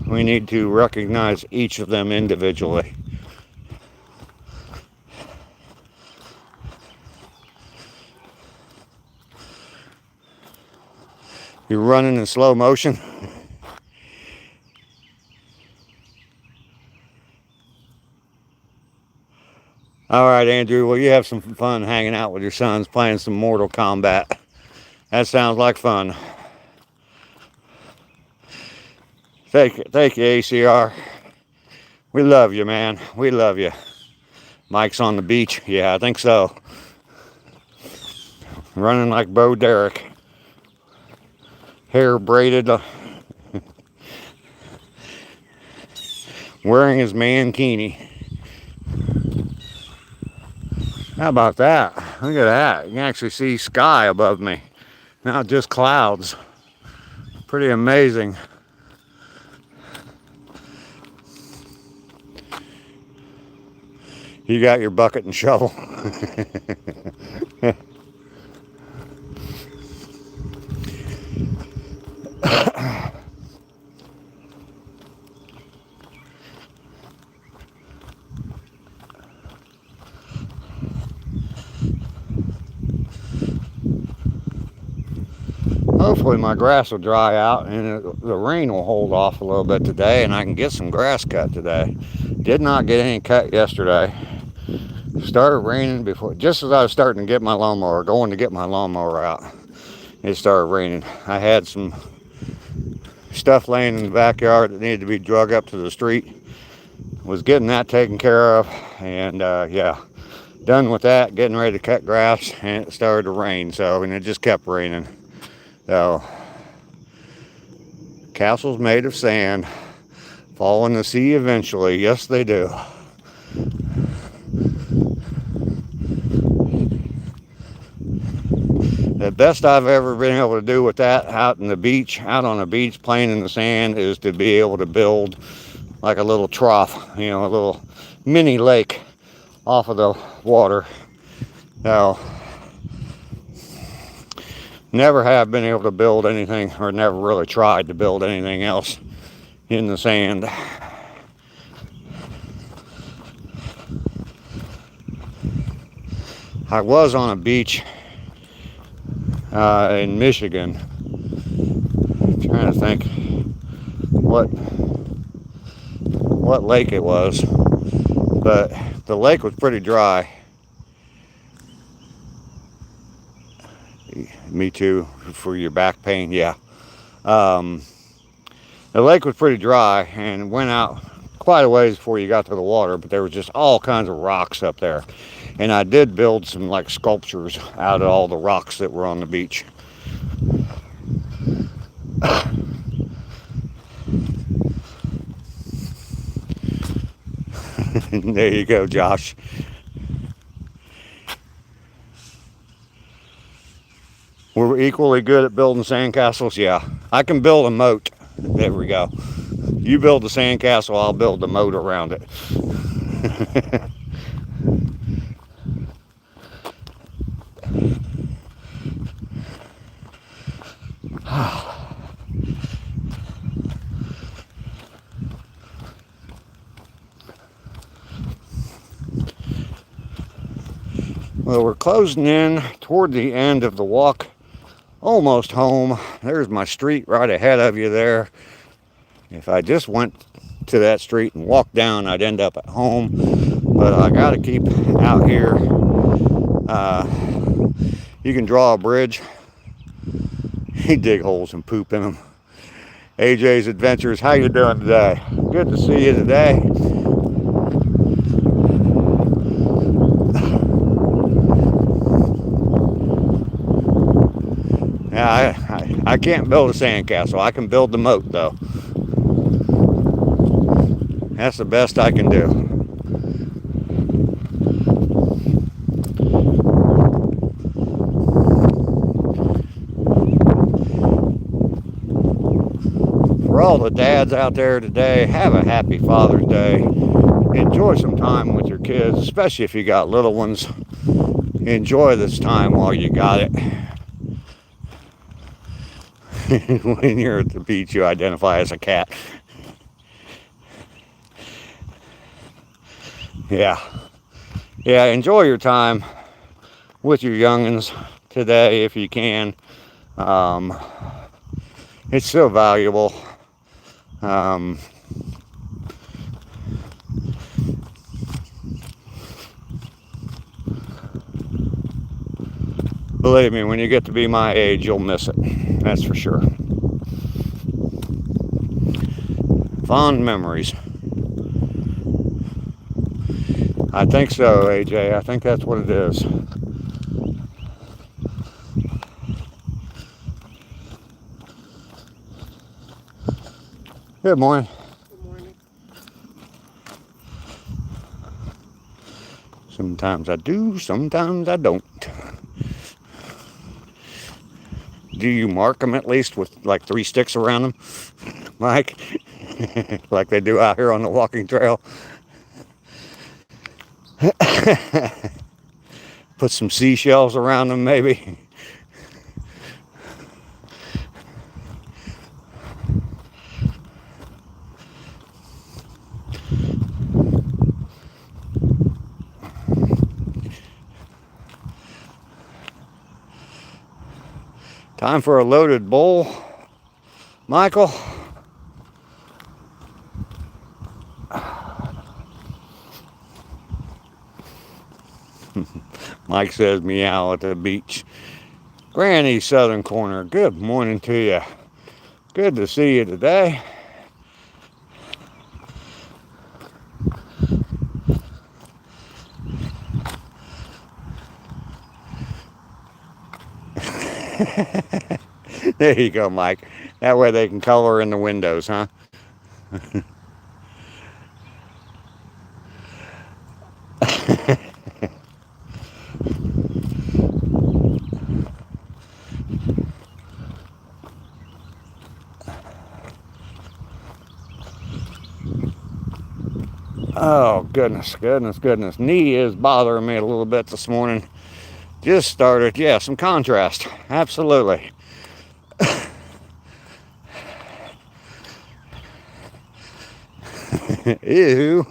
We need to recognize each of them individually. You're running in slow motion. All right, Andrew. Well, you have some fun hanging out with your sons, playing some Mortal Kombat. That sounds like fun. Thank you, ACR. We love you, man. We love you. Mike's on the beach. Yeah, I think so. Running like Bo Derek. Hair braided. Wearing his mankini. How about that? Look at that. You can actually see sky above me. Not just clouds. Pretty amazing. You got your bucket and shovel. Hopefully my grass will dry out and the rain will hold off a little bit today and I can get some grass cut today. Did not get any cut yesterday. Started raining before, just as I was starting to get my lawnmower, going to get my lawnmower out. It started raining. I had some stuff laying in the backyard that needed to be drug up to the street. Was getting that taken care of, and yeah, done with that, getting ready to cut grass, and it started to rain, so, and it just kept raining. So, castles made of sand fall in the sea eventually. Yes, they do. The best I've ever been able to do with that out on the beach, playing in the sand, is to be able to build like a little trough, you know, a little mini lake off of the water. Now, never have been able to build anything, or never really tried to build anything else in the sand. I was on a beach in Michigan. I'm trying to think what lake it was, but the lake was pretty dry. Me too, for your back pain. Yeah, the lake was pretty dry and went out quite a ways before you got to the water, but there was just all kinds of rocks up there. And I did build some like sculptures out of all the rocks that were on the beach. There you go, Josh. We're equally good at building sandcastles. Yeah, I can build a moat. There we go. You build the sandcastle, I'll build the moat around it. Well, we're closing in toward the end of the walk. Almost home. There's my street right ahead of you there. If I just went to that street and walked down, I'd end up at home. But I got to keep out here. You can draw a bridge. You dig holes and poop in them. AJ's Adventures, how you doing today? Good to see you today. Yeah, I can't build a sandcastle. I can build the moat though. That's the best I can do. For all the dads out there today, have a happy Father's Day. Enjoy some time with your kids, especially if you got little ones. Enjoy this time while you got it. When you're at the beach, you identify as a cat. Yeah, enjoy your time with your youngins today if you can. It's so valuable. Believe me, when you get to be my age, you'll miss it. That's for sure. Fond memories. I think so, AJ. I think that's what it is. Good morning. Good morning. Sometimes I do, sometimes I don't. Do you mark them at least with like 3 sticks around them, Mike? Like they do out here on the walking trail? Put some seashells around them maybe. Time for a loaded bowl, Michael. Mike says meow at the beach. Granny Southern Corner, good morning to you. Good to see you today. There you go, Mike. That way they can color in the windows, huh? Oh, goodness. Knee is bothering me a little bit this morning. Just started. Yeah, some contrast. Absolutely. Ew.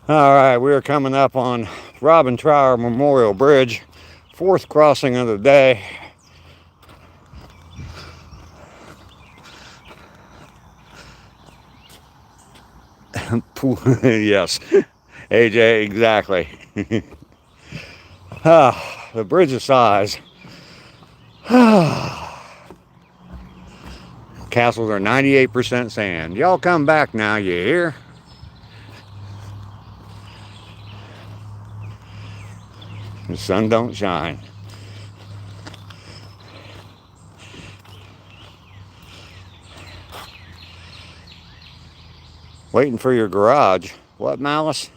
All right, we're coming up on Robin Trower Memorial Bridge, 4th crossing of the day. Yes, AJ, exactly. The bridge of size. Castles are 98% sand. Y'all come back now, you hear? The sun don't shine. Waiting for your garage. What, Malice?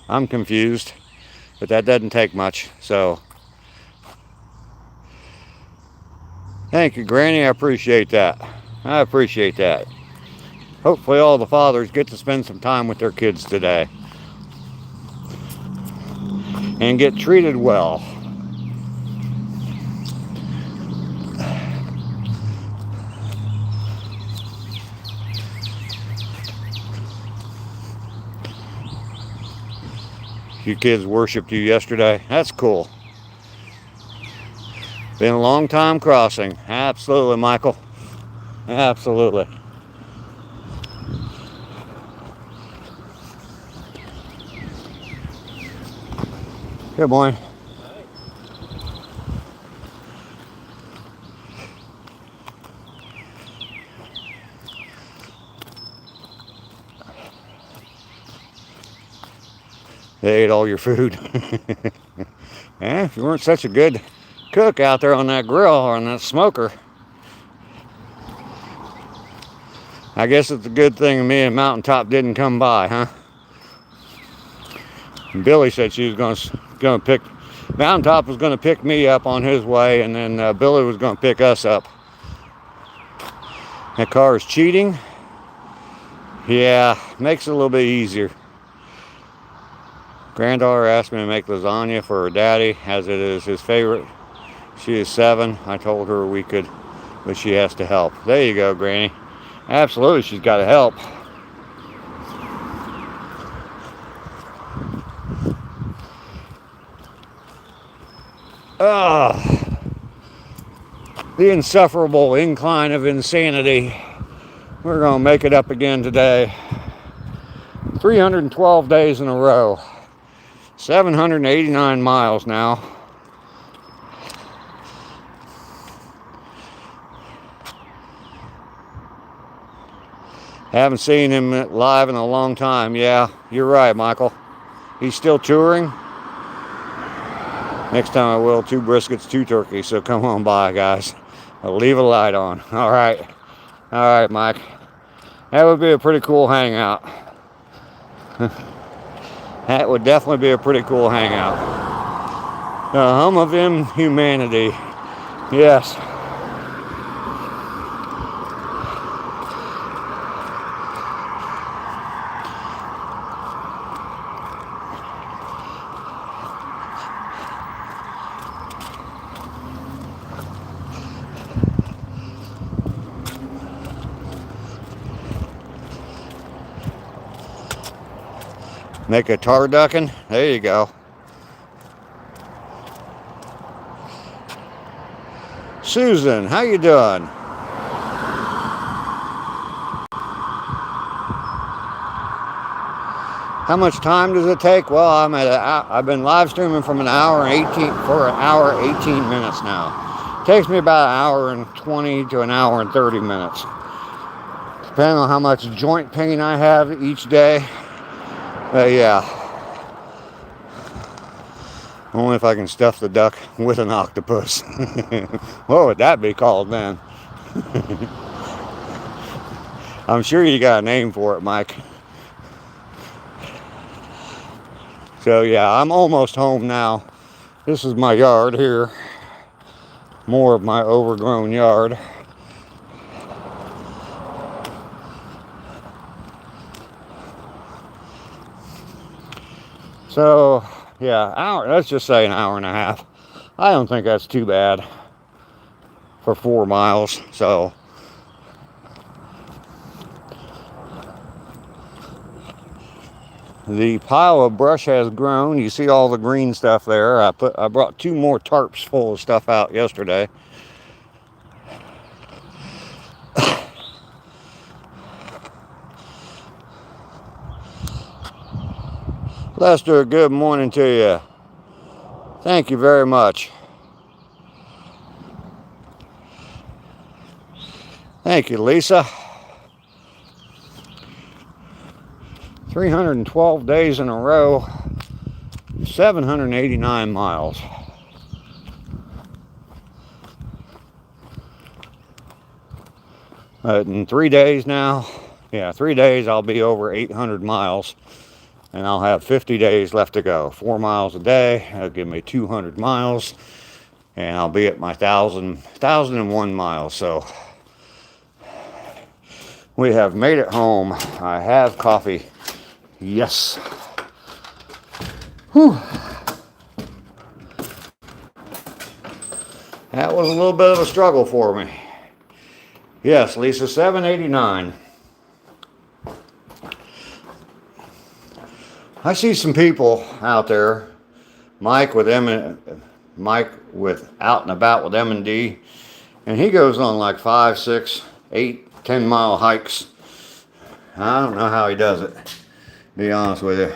I'm confused, but that doesn't take much, so. Thank you, Granny. I appreciate that. Hopefully all the fathers get to spend some time with their kids today and get treated well. You kids worshipped you yesterday. That's cool. Been a long time crossing. Absolutely, Michael. Absolutely. Good morning. They ate all your food. If you weren't such a good cook out there on that grill or on that smoker, I guess it's a good thing me and Mountaintop didn't come by, huh? And Billy said she was going to pick, Mountaintop was going to pick me up on his way, and then Billy was going to pick us up. That car is cheating. Yeah, makes it a little bit easier. Granddaughter asked me to make lasagna for her daddy, as it is his favorite. She is 7. I told her we could, but she has to help. There you go, Granny. Absolutely, she's got to help. The insufferable incline of insanity. We're going to make it up again today. 312 days in a row. 789 miles now. Haven't seen him live in a long time. Yeah, you're right, Michael. He's still touring. Next time I will, 2 briskets, 2 turkeys. So come on by, guys. I'll leave a light on. All right, Mike. That would be a pretty cool hangout. That would definitely be a pretty cool hangout. The hum of inhumanity. Yes. Make a tar ducking. There you go. Susan, how you doing? How much time does it take? Well, I've been live streaming from an hour and 18 minutes now. It takes me about an hour and 20 to an hour and 30 minutes, depending on how much joint pain I have each day. Yeah. Only if I can stuff the duck with an octopus. What would that be called then? I'm sure you got a name for it, Mike. So yeah, I'm almost home now. This is my yard here. More of my overgrown yard. So, yeah, let's just say an hour and a half. I don't think that's too bad for 4 miles. So, the pile of brush has grown. You see all the green stuff there. I brought 2 more tarps full of stuff out yesterday. Lester, good morning to you. Thank you very much. Thank you, Lisa. 312 days in a row, 789 miles. In 3 days now, 3 days I'll be over 800 miles. And I'll have 50 days left to go. 4 miles a day, that'll give me 200 miles. And I'll be at my 1,001 miles. So we have made it home. I have coffee. Yes. Whew. That was a little bit of a struggle for me. Yes, Lisa, 789. I see some people out there. Mike with Mike with out and about with M&D, and he goes on like 5, 6, 8, 10 mile hikes. I don't know how he does it, to be honest with you.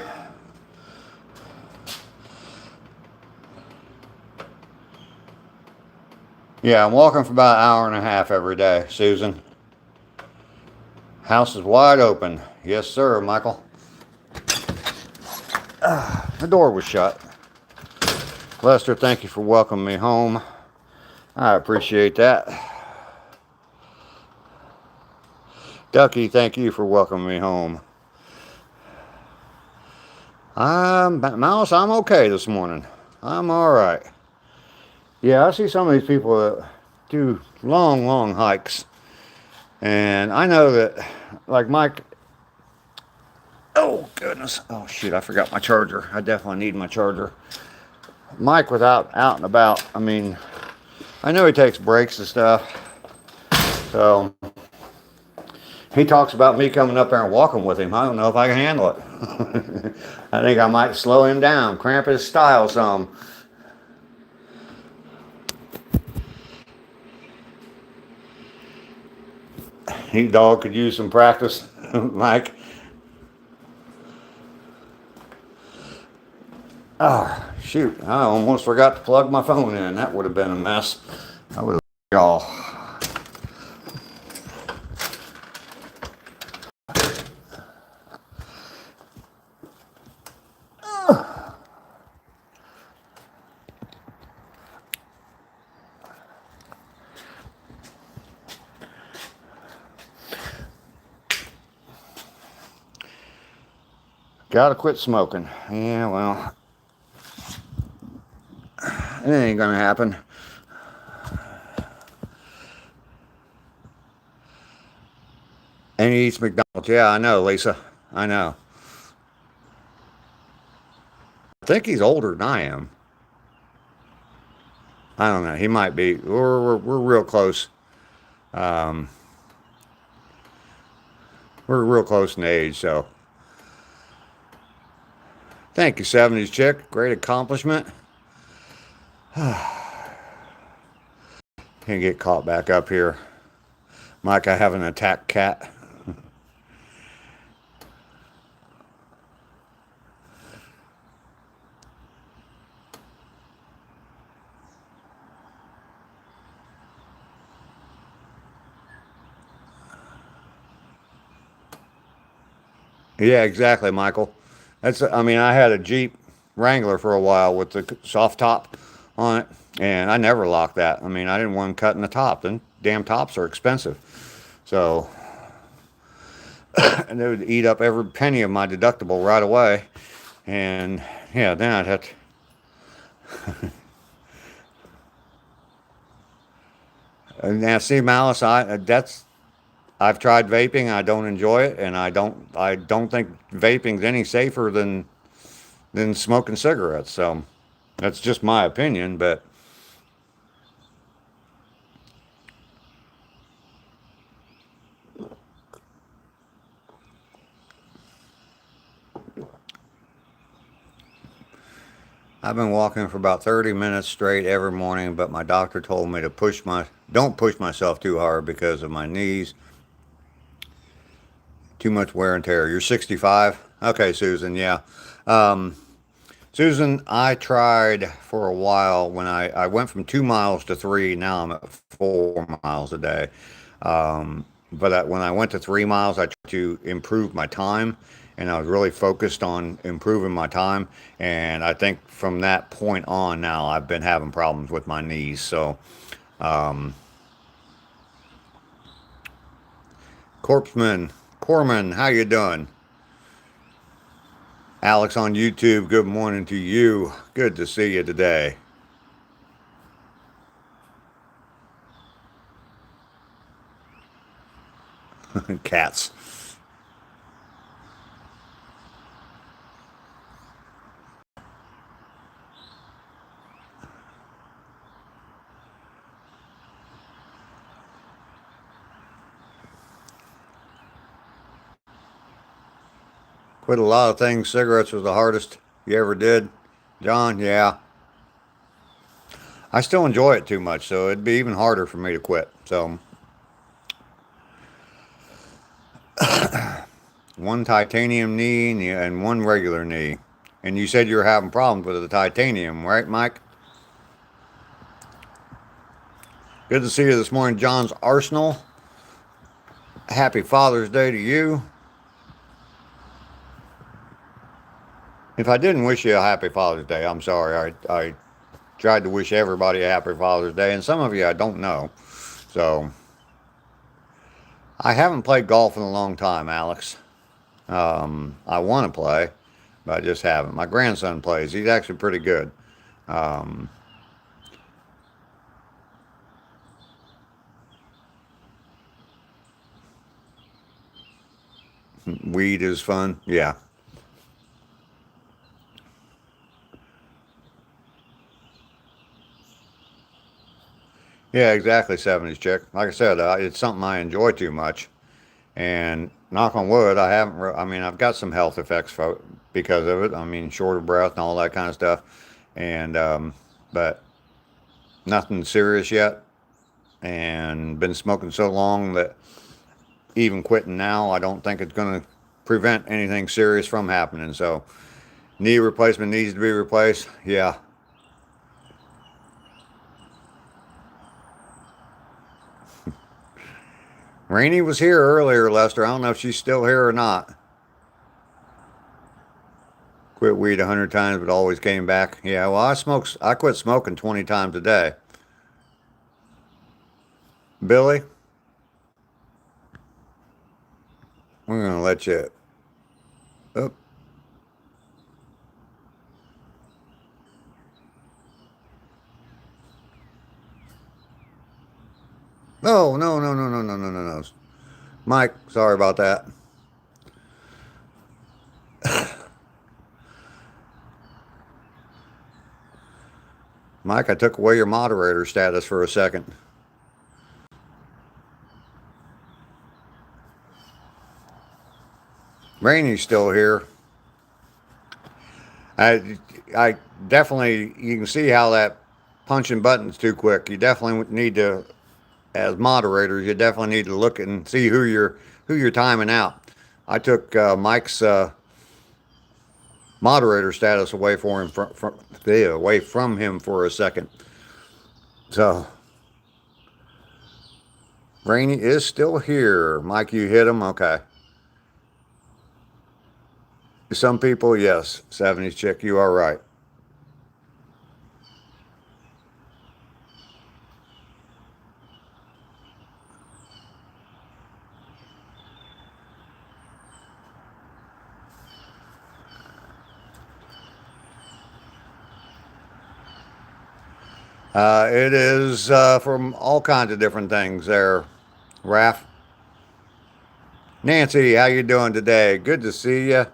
Yeah, I'm walking for about an hour and a half every day, Susan. House is wide open. Yes, sir, Michael. The door was shut. Lester, thank you for welcoming me home. I appreciate that. Ducky, thank you for welcoming me home. Mouse, I'm okay this morning. I'm all right. Yeah, I see some of these people that do long, long hikes. And I know that, like Mike, oh goodness, oh shoot, I forgot my charger. I definitely need my charger. Mike without out and about, I mean, I know he takes breaks and stuff. So he talks about me coming up there and walking with him. I don't know if I can handle it. I think I might slow him down, cramp his style some. He dog could use some practice, Mike. Oh, shoot. I almost forgot to plug my phone in. That would have been a mess. I would have y'all. Gotta quit smoking. Yeah, well, it ain't gonna happen. And he eats McDonald's. Yeah, I know, Lisa. I know. I think he's older than I am. I don't know. He might be. We're real close. Um, we're real close in age, so. Thank you, 70s chick. Great accomplishment. Can't get caught back up here. Mike, I have an attack cat. Yeah, exactly, Michael. I mean, I had a Jeep Wrangler for a while with the soft top on it, and I never locked that. I mean, I didn't want them cutting the top. Then damn tops are expensive. So, and they would eat up every penny of my deductible right away. And yeah, then I'd have to. Now, see, Malice, I've tried vaping. I don't enjoy it, and I don't think vaping's any safer than smoking cigarettes. So that's just my opinion, but I've been walking for about 30 minutes straight every morning, but my doctor told me to don't push myself too hard because of my knees. Too much wear and tear. You're 65? Okay, Susan, yeah. Um, Susan, I tried for a while when I went from 2 miles to three. Now I'm at 4 miles a day. But when I went to 3 miles, I tried to improve my time, and I was really focused on improving my time. And I think from that point on, now I've been having problems with my knees. So, um, Corpsman, how you doing? Alex on YouTube, good morning to you. Good to see you today. Cats. Quit a lot of things. Cigarettes was the hardest you ever did. John, yeah. I still enjoy it too much, so it'd be even harder for me to quit. So, one titanium knee and one regular knee. And you said you were having problems with the titanium, right, Mike? Good to see you this morning, John's Arsenal. Happy Father's Day to you. If I didn't wish you a happy Father's Day, I'm sorry. I tried to wish everybody a happy Father's Day, and some of you I don't know. So, I haven't played golf in a long time, Alex. I want to play, but I just haven't. My grandson plays. He's actually pretty good. Um, Weed is fun. Yeah. Yeah, exactly, 70s chick. Like I said, it's something I enjoy too much. And knock on wood, I haven't, I mean, I've got some health effects because of it. I mean, shorter breath and all that kind of stuff. And, but nothing serious yet. And been smoking so long that even quitting now, I don't think it's going to prevent anything serious from happening. So, knee replacement needs to be replaced. Yeah. Rainey was here earlier, Lester. I don't know if she's still here or not. Quit weed 100 times, but always came back. Yeah, well, I quit smoking 20 times a day. Billy, we're going to let you. Oh. No, no, no, no, no, no, no, no, no. Mike, sorry about that. Mike, I took away your moderator status for a second. Rainey's still here. I definitely, you can see how that punching buttons too quick. You definitely need to, as moderators, you definitely need to look and see who you're timing out. I took Mike's moderator status away away from him for a second. So Rainey is still here. Mike, you hit him? Okay. Some people, yes. 70s chick, you are right. It is from all kinds of different things there, Raph. Nancy, how you doing today? Good to see you.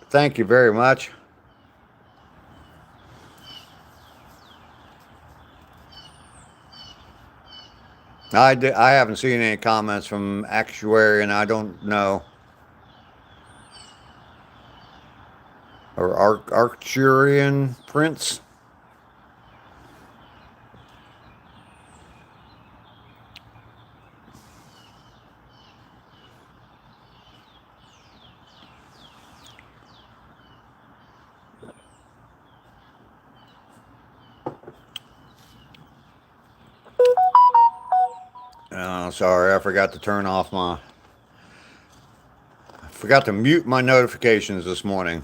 Thank you very much. I haven't seen any comments from Actuary, and I don't know. Or Arcturian Prince. Oh, sorry, I forgot to turn off I forgot to mute my notifications this morning.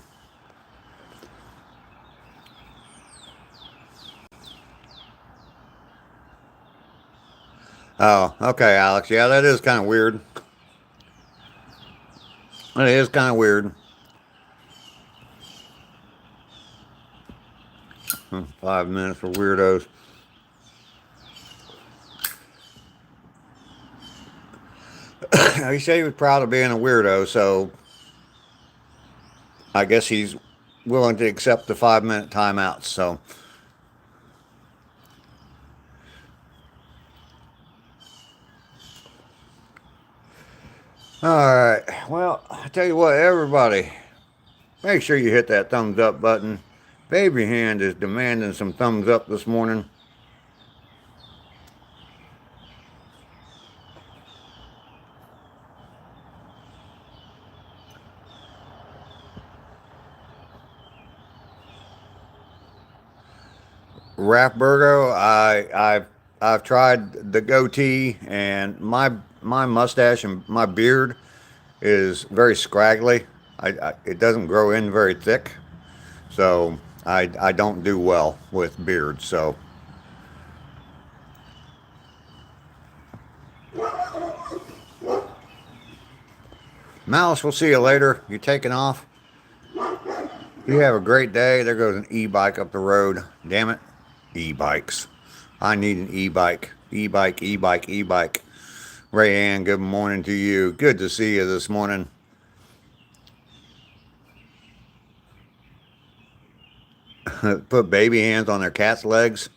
Oh, okay, Alex. Yeah, that is kind of weird. It is kind of weird. 5 minutes for weirdos. He said he was proud of being a weirdo, so I guess he's willing to accept the 5-minute timeouts. So, All right. Well, I tell you what, everybody, make sure you hit that thumbs up button. Baby Hand is demanding some thumbs up this morning. Rathburgo, I've tried the goatee, and my mustache and my beard is very scraggly. It doesn't grow in very thick, so I don't do well with beards. So Mouse, we'll see you later. You taking off? You have a great day. There goes an e-bike up the road. Damn it, e-bikes. I need an e-bike. E-bike, e-bike, e-bike. Rayanne, good morning to you. Good to see you this morning. Put baby hands on their cat's legs.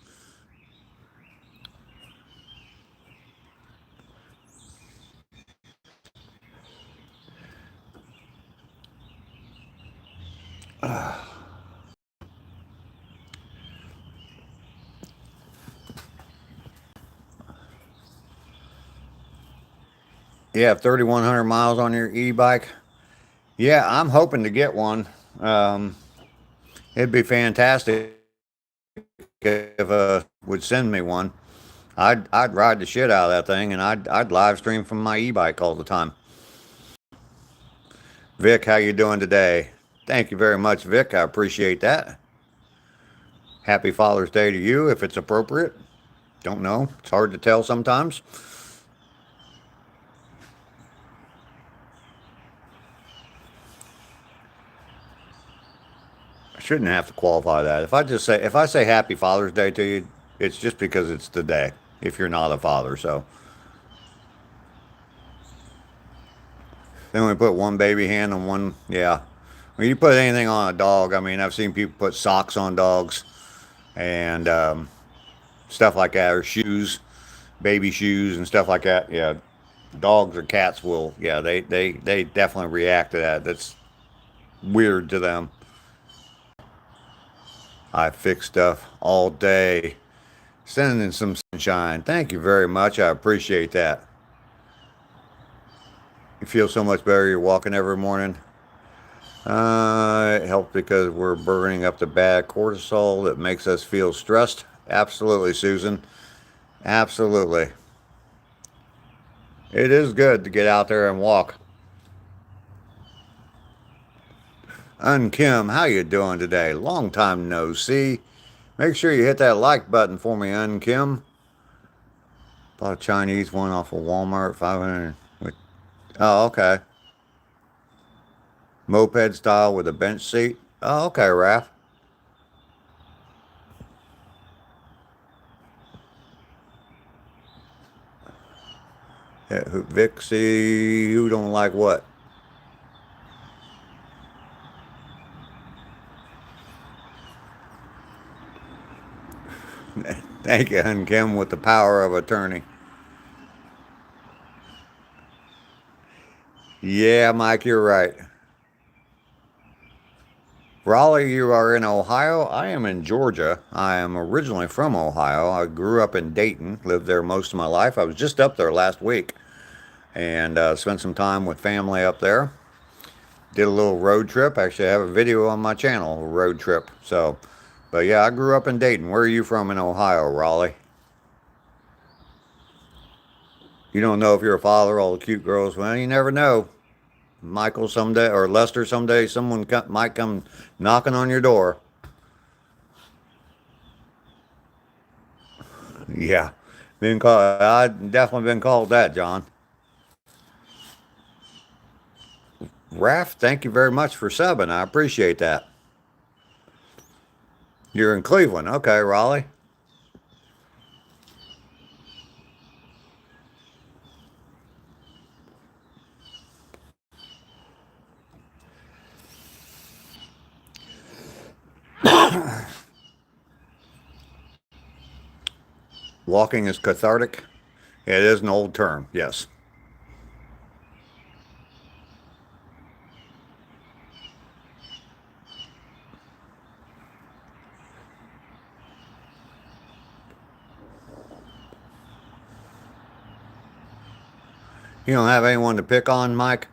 You have 3,100 miles on your e-bike. Yeah, I'm hoping to get one. Um, it'd be fantastic if would send me one. I'd ride the shit out of that thing, and I'd live stream from my e-bike all the time. Vic, how you doing today? Thank you very much, Vic. I appreciate that. Happy Father's Day to you, if it's appropriate. Don't know. It's hard to tell sometimes. I shouldn't have to qualify that. If I say Happy Father's Day to you, it's just because it's the day. If you're not a father, so then we put one baby hand on one. Yeah, when you put anything on a dog, I mean, I've seen people put socks on dogs and stuff like that, or shoes, baby shoes and stuff like that. Yeah, dogs or cats will. Yeah, they definitely react to that. That's weird to them. I fix stuff all day. Sending some sunshine. Thank you very much. I appreciate that. You feel so much better. You're walking every morning. It helps because we're burning up the bad cortisol that makes us feel stressed. Absolutely, Susan. Absolutely. It is good to get out there and walk. Kim, how you doing today? Long time no see. Make sure you hit that like button for me, Kim. Bought a Chinese one off of Walmart, 500. Oh, okay. Moped style with a bench seat. Oh, okay, Raph. Yeah, Vixie, who don't like what? Thank you, Kim, with the power of attorney. Yeah, Mike, you're right. Raleigh, you are in Ohio. I am in Georgia. I am originally from Ohio. I grew up in Dayton, lived there most of my life. I was just up there last week and spent some time with family up there. Did a little road trip. Actually, I have a video on my channel, a road trip. So, but yeah, I grew up in Dayton. Where are you from in Ohio, Raleigh? You don't know if you're a father, all the cute girls. Well, you never know. Michael someday, or Lester someday, someone might come knocking on your door. Yeah, been called. I definitely been called that, John. Raph, thank you very much for subbing. I appreciate that. You're in Cleveland, okay, Raleigh. Walking is cathartic. It is an old term, yes. You don't have anyone to pick on, Mike?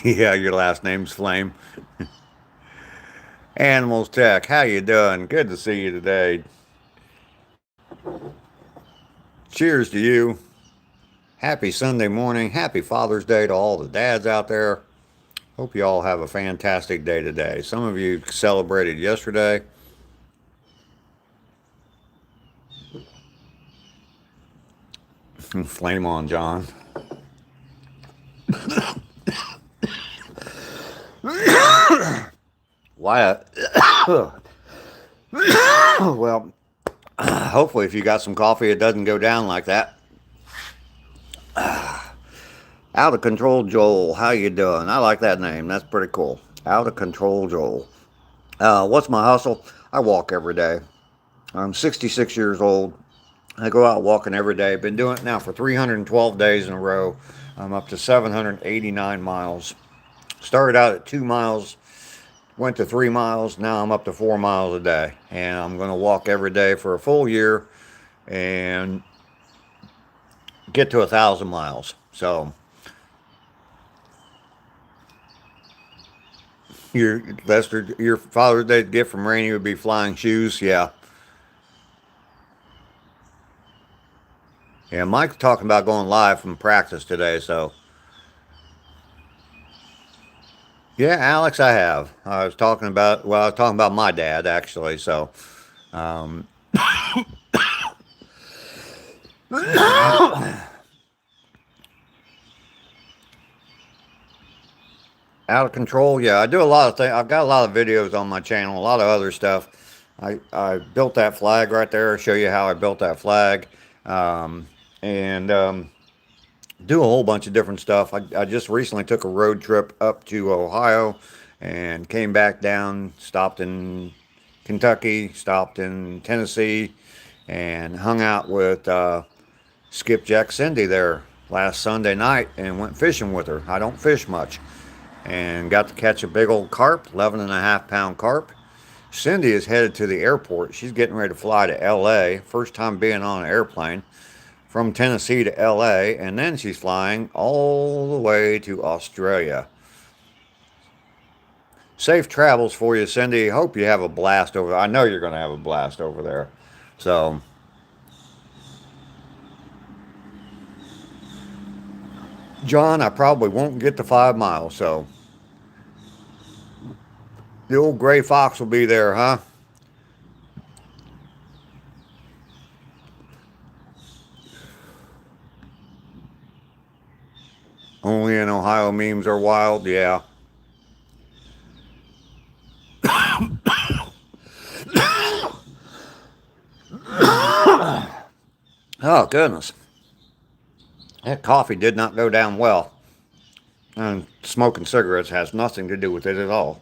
Yeah, your last name's Flame. Animals Tech, how you doing? Good to see you today. Cheers to you. Happy Sunday morning. Happy Father's Day to all the dads out there. Hope you all have a fantastic day today. Some of you celebrated yesterday. Flame on, John. Why? Well, hopefully, if you got some coffee, it doesn't go down like that. Out of Control Joel, how you doing? I like that name. That's pretty cool. Out of Control Joel. What's my hustle? I walk every day. I'm 66 years old. I go out walking every day. Been doing it now for 312 days in a row. I'm up to 789 miles. Started out at 2 miles, went to 3 miles. Now I'm up to 4 miles a day. And I'm going to walk every day for a full year and get to 1,000 miles. So, Lester, your Father's Day gift from Rainey would be flying shoes. Yeah. Yeah, Mike's talking about going live from practice today, so. Yeah, Alex, I have. I was talking about, well, I was talking about my dad, actually, so. Um, Out of control, yeah. I do a lot of things. I've got a lot of videos on my channel, a lot of other stuff. I built that flag right there. I'll show you how I built that flag. Um, and do a whole bunch of different stuff. I just recently took a road trip up to Ohio and came back down, stopped in Kentucky, stopped in Tennessee, and hung out with Skipjack Cindy there last Sunday night and went fishing with her. I don't fish much. And got to catch a big old carp, 11.5 pound carp. Cindy is headed to the airport. She's getting ready to fly to LA. First time being on an airplane from Tennessee to LA. And then she's flying all the way to Australia. Safe travels for you, Cindy. Hope you have a blast over there. I know you're going to have a blast over there. So, John, I probably won't get to 5 miles. So, the old gray fox will be there, huh? Only in Ohio memes are wild, yeah. Oh, goodness. That coffee did not go down well. And smoking cigarettes has nothing to do with it at all.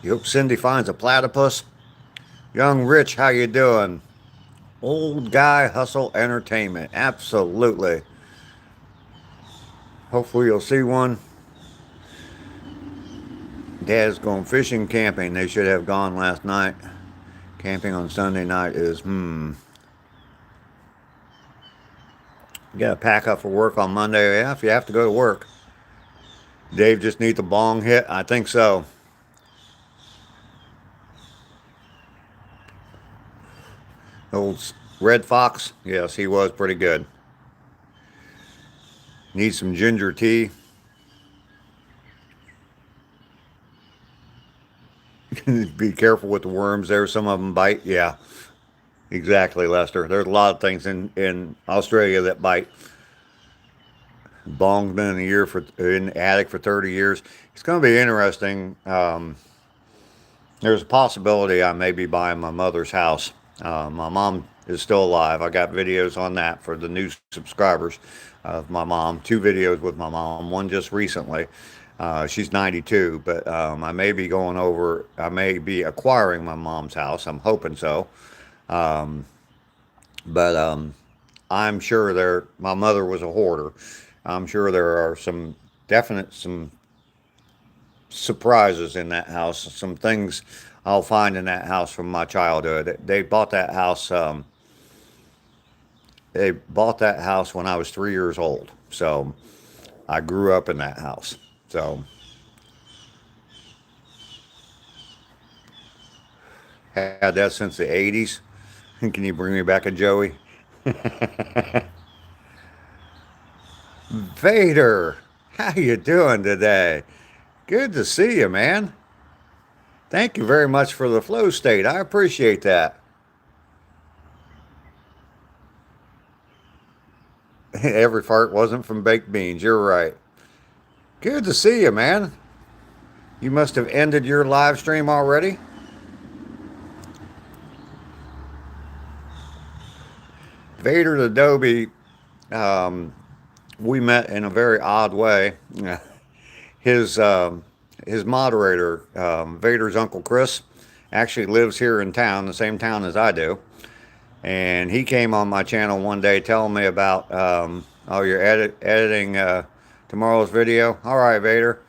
You hope Cindy finds a platypus? Young Rich, how you doing? Old Guy Hustle Entertainment. Absolutely. Hopefully you'll see one. Dad's going fishing, camping. They should have gone last night. Camping on Sunday night is, You gotta pack up for work on Monday. Yeah, if you have to go to work. Dave just needs a bong hit? I think so. Old Red Fox? Yes, he was pretty good. Need some ginger tea. Be careful with the worms there. Some of them bite. Yeah, exactly, Lester. There's a lot of things in Australia that bite. Bong's been in the attic for 30 years. It's going to be interesting. There's a possibility I may be buying my mother's house. My mom is still alive. I got videos on that for the new subscribers of my mom. 2 videos with my mom. One just recently. She's 92, but I may be acquiring my mom's house. I'm hoping so. But I'm sure my mother was a hoarder. I'm sure there are some surprises in that house, some things I'll find in that house from my childhood. They bought that house when I was 3 years old. So I grew up in that house. So had that since the 80s. Can you bring me back a Joey? Vader, how you doing today? Good to see you, man. Thank you very much for the flow state. I appreciate that. Every fart wasn't from baked beans. You're right. Good to see you, man. You must have ended your live stream already. Vader the Dobie, um, we met in a very odd way. His his moderator, Vader's Uncle Chris, actually lives here in town, the same town as I do. And he came on my channel one day telling me about, oh, you're editing tomorrow's video. All right, Vader.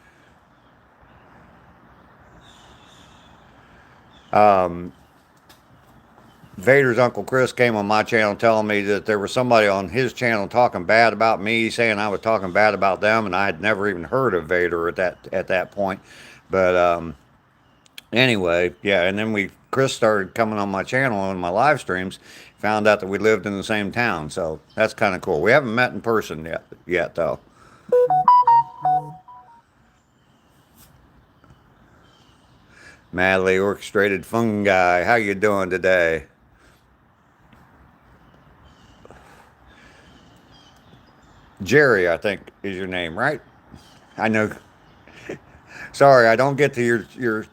Um, Vader's Uncle Chris came on my channel telling me that there was somebody on his channel talking bad about me, saying I was talking bad about them, and I had never even heard of Vader at that point. But anyway, yeah, and then Chris started coming on my channel on my live streams, found out that we lived in the same town, so that's kind of cool. We haven't met in person yet though. Madly orchestrated fungi, how you doing today? Jerry, I think is your name, right? I know. Sorry, I don't get to your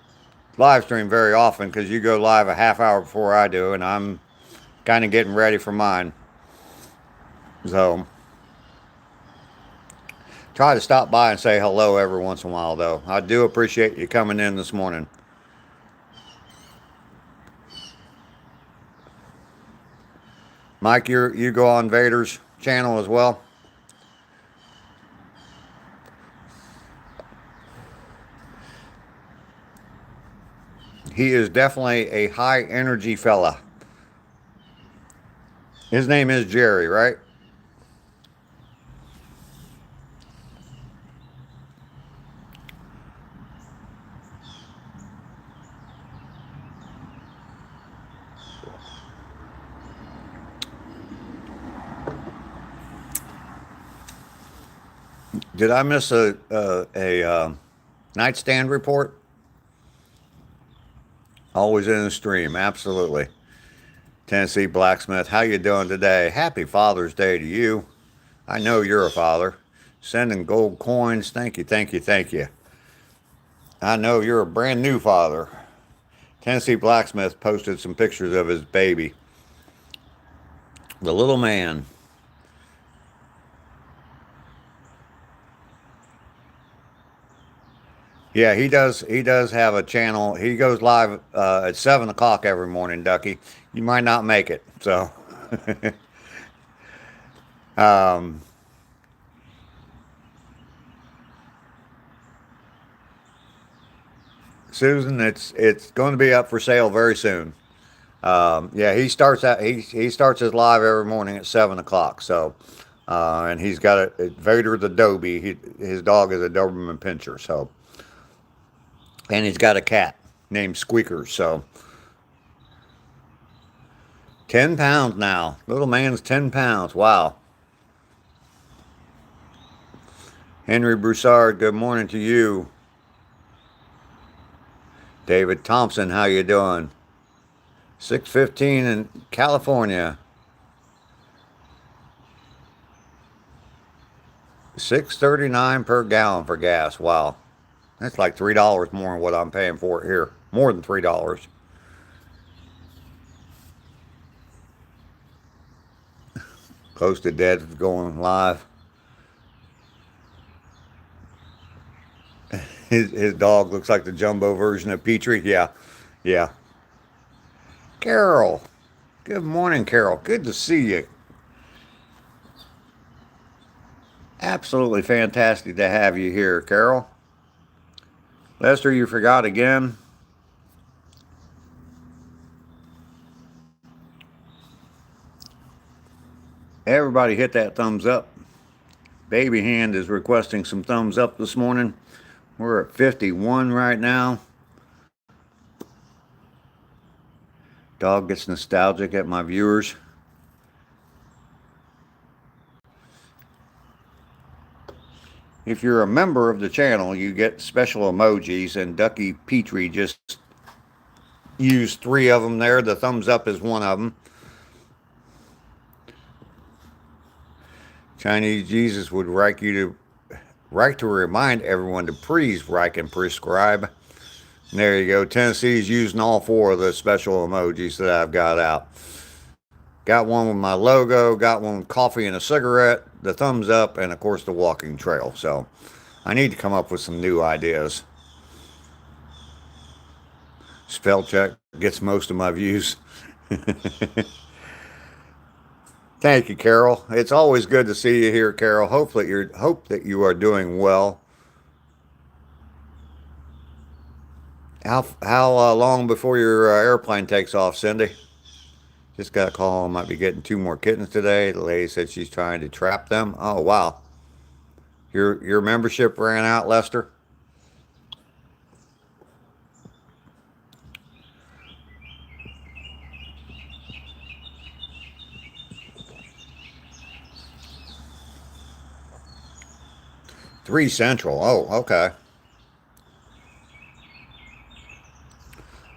live stream very often because you go live a half hour before I do, and I'm kind of getting ready for mine. So try to stop by and say hello every once in a while, though. I do appreciate you coming in this morning. Mike, you go on Vader's channel as well. He is definitely a high energy fella. His name is Jerry, right? Did I miss a nightstand report? Always in the stream, absolutely. Tennessee Blacksmith, how you doing today? Happy Father's Day to you. I know you're a father. Sending gold coins, thank you, thank you, thank you. I know you're a brand new father. Tennessee Blacksmith posted some pictures of his baby. The little man. Yeah, he does. He does have a channel. He goes live at 7 o'clock every morning, Ducky. You might not make it, so. um, Susan, it's going to be up for sale very soon. Yeah, he starts his live every morning at 7 o'clock. So, and he's got Vader the Dobie. His dog is a Doberman Pinscher. So. And he's got a cat named Squeaker, so 10 pounds now. Little man's 10 pounds. Wow. Henry Broussard, good morning to you. David Thompson, how you doing? 6:15 in California. 6.39 per gallon for gas. Wow. That's like $3 more than what I'm paying for it here. More than $3. Close to dead going live. His dog looks like the jumbo version of Petrie. Yeah. Yeah. Carol. Good morning, Carol. Good to see you. Absolutely fantastic to have you here, Carol. Lester, you forgot again. Everybody hit that thumbs up. Baby Hand is requesting some thumbs up this morning. We're at 51 right now. Dog gets nostalgic at my viewers. If you're a member of the channel, you get special emojis, and Ducky Petrie just used 3 of them there. The thumbs up is one of them. Chinese Jesus would like to remind everyone to please like and prescribe. And there you go. Tennessee's using all 4 of the special emojis that I've got out. Got one with my logo, got one with coffee and a cigarette, the thumbs up, and of course the walking trail. So I need to come up with some new ideas. Spell check gets most of my views. Thank you, Carol. It's always good to see you here, Carol. Hope that you are doing well. How long before your airplane takes off, Cindy? Just got a call. I might be getting 2 more kittens today. The lady said she's trying to trap them. Oh wow. Your membership ran out, Lester? $3 Central. Oh, okay.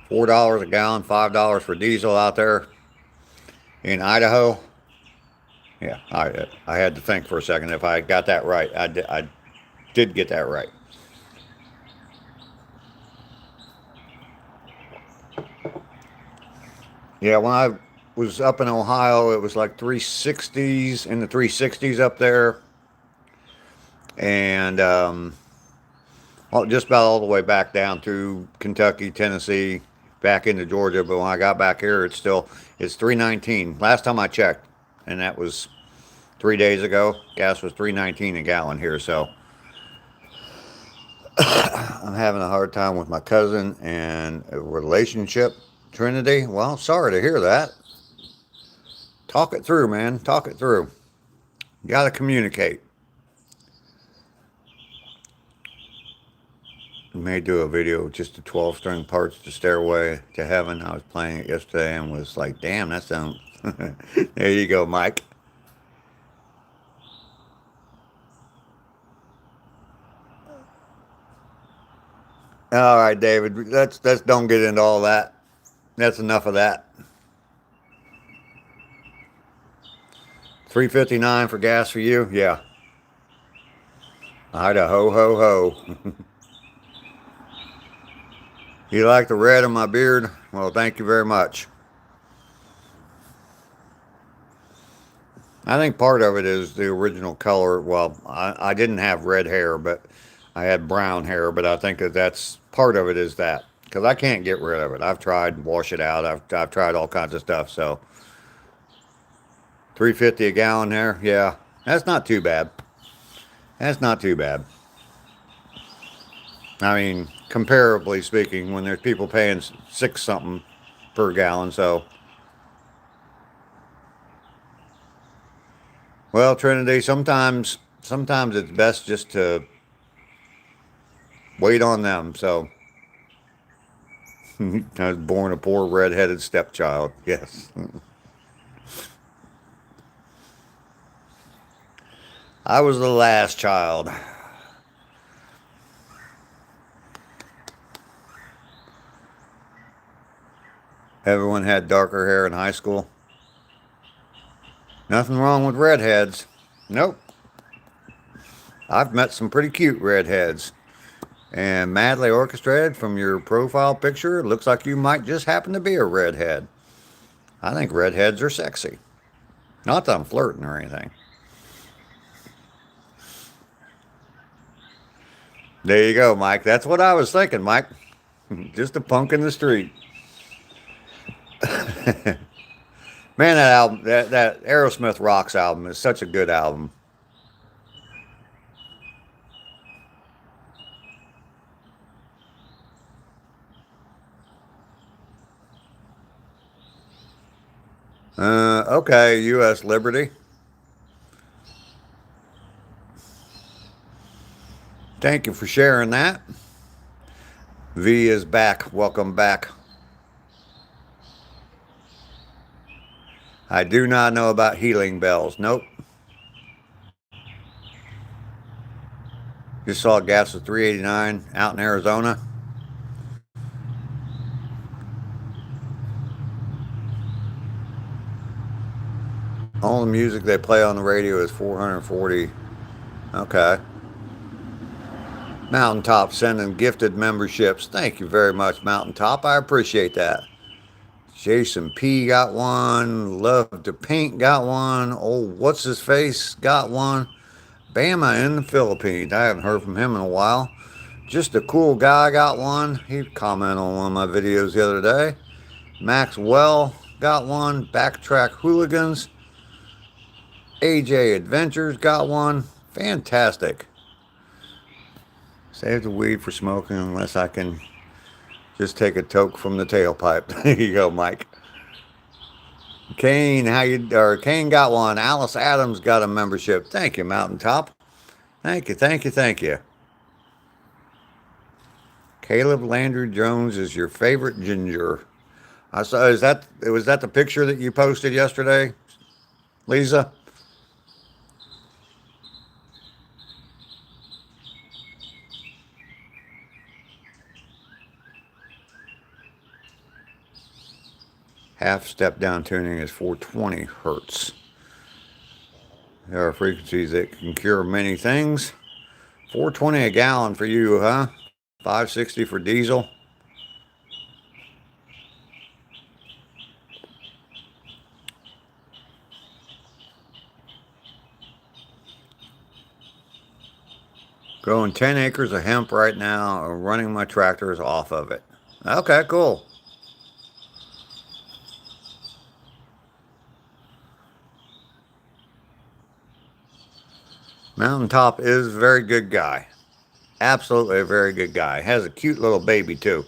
$4 a gallon, $5 for diesel out there in Idaho. Yeah, I had to think for a second if I got that right. I did get that right. Yeah, when I was up in Ohio, it was like 360s, in the 360s up there. And just about all the way back down through Kentucky, Tennessee, back into Georgia. But when I got back here, it's 319. Last time I checked, and that was 3 days ago. Gas was 319 a gallon here. So I'm having a hard time with my cousin and a relationship. Trinity, well, sorry to hear that. Talk it through, man. Talk it through. You got to communicate. I may do a video with just the 12-string parts to Stairway to Heaven. I was playing it yesterday and was like, damn, that sounds... There you go, Mike. All right, David, let's don't get into all that. That's enough of that. $3.59 for gas for you? Yeah. Idaho, ho, ho. You like the red in my beard? Well, thank you very much. I think part of it is the original color. Well, I didn't have red hair, but I had brown hair. But I think that's part of it is that. Because I can't get rid of it. I've tried to wash it out. I've tried all kinds of stuff. So $3.50 a gallon there. Yeah, that's not too bad. That's not too bad. I mean, comparably speaking, when there's people paying 6 something per gallon. So, well, Trinity, sometimes it's best just to wait on them. So, I was born a poor red-headed stepchild. Yes. I was the last child. Everyone had darker hair in high school. Nothing wrong with redheads. Nope. I've met some pretty cute redheads. And madly orchestrated from your profile picture, it looks like you might just happen to be a redhead. I think redheads are sexy. Not that I'm flirting or anything. There you go, Mike. That's what I was thinking, Mike. Just a punk in the street. Man, that album, that Aerosmith Rocks album is such a good album. Okay, U.S. Liberty. Thank you for sharing that. V is back. Welcome back. I do not know about healing bells. Nope. Just saw gas of 389 out in Arizona. All the music they play on the radio is 440. Okay. Mountaintop sending gifted memberships. Thank you very much, Mountaintop. I appreciate that. Jason P got one. Love to Paint got one. Oh, what's his face got one. Bama in the Philippines. I haven't heard from him in a while. Just a cool guy got one. He commented on one of my videos the other day. Maxwell got one. Backtrack Hooligans. AJ Adventures got one. Fantastic. Save the weed for smoking unless I can just take a toke from the tailpipe. There you go, Mike. Kane, Kane got one. Alice Adams got a membership. Thank you, Mountaintop. Thank you, thank you, thank you. Caleb Landry Jones is your favorite ginger. I saw. Was that the picture that you posted yesterday, Lisa? Half step down tuning is 420 hertz. There are frequencies that can cure many things. 420 a gallon for you, huh? 560 for diesel. Growing 10 acres of hemp right now, running my tractors off of it. Okay, cool. Mountaintop is a very good guy. Absolutely a very good guy. Has a cute little baby, too.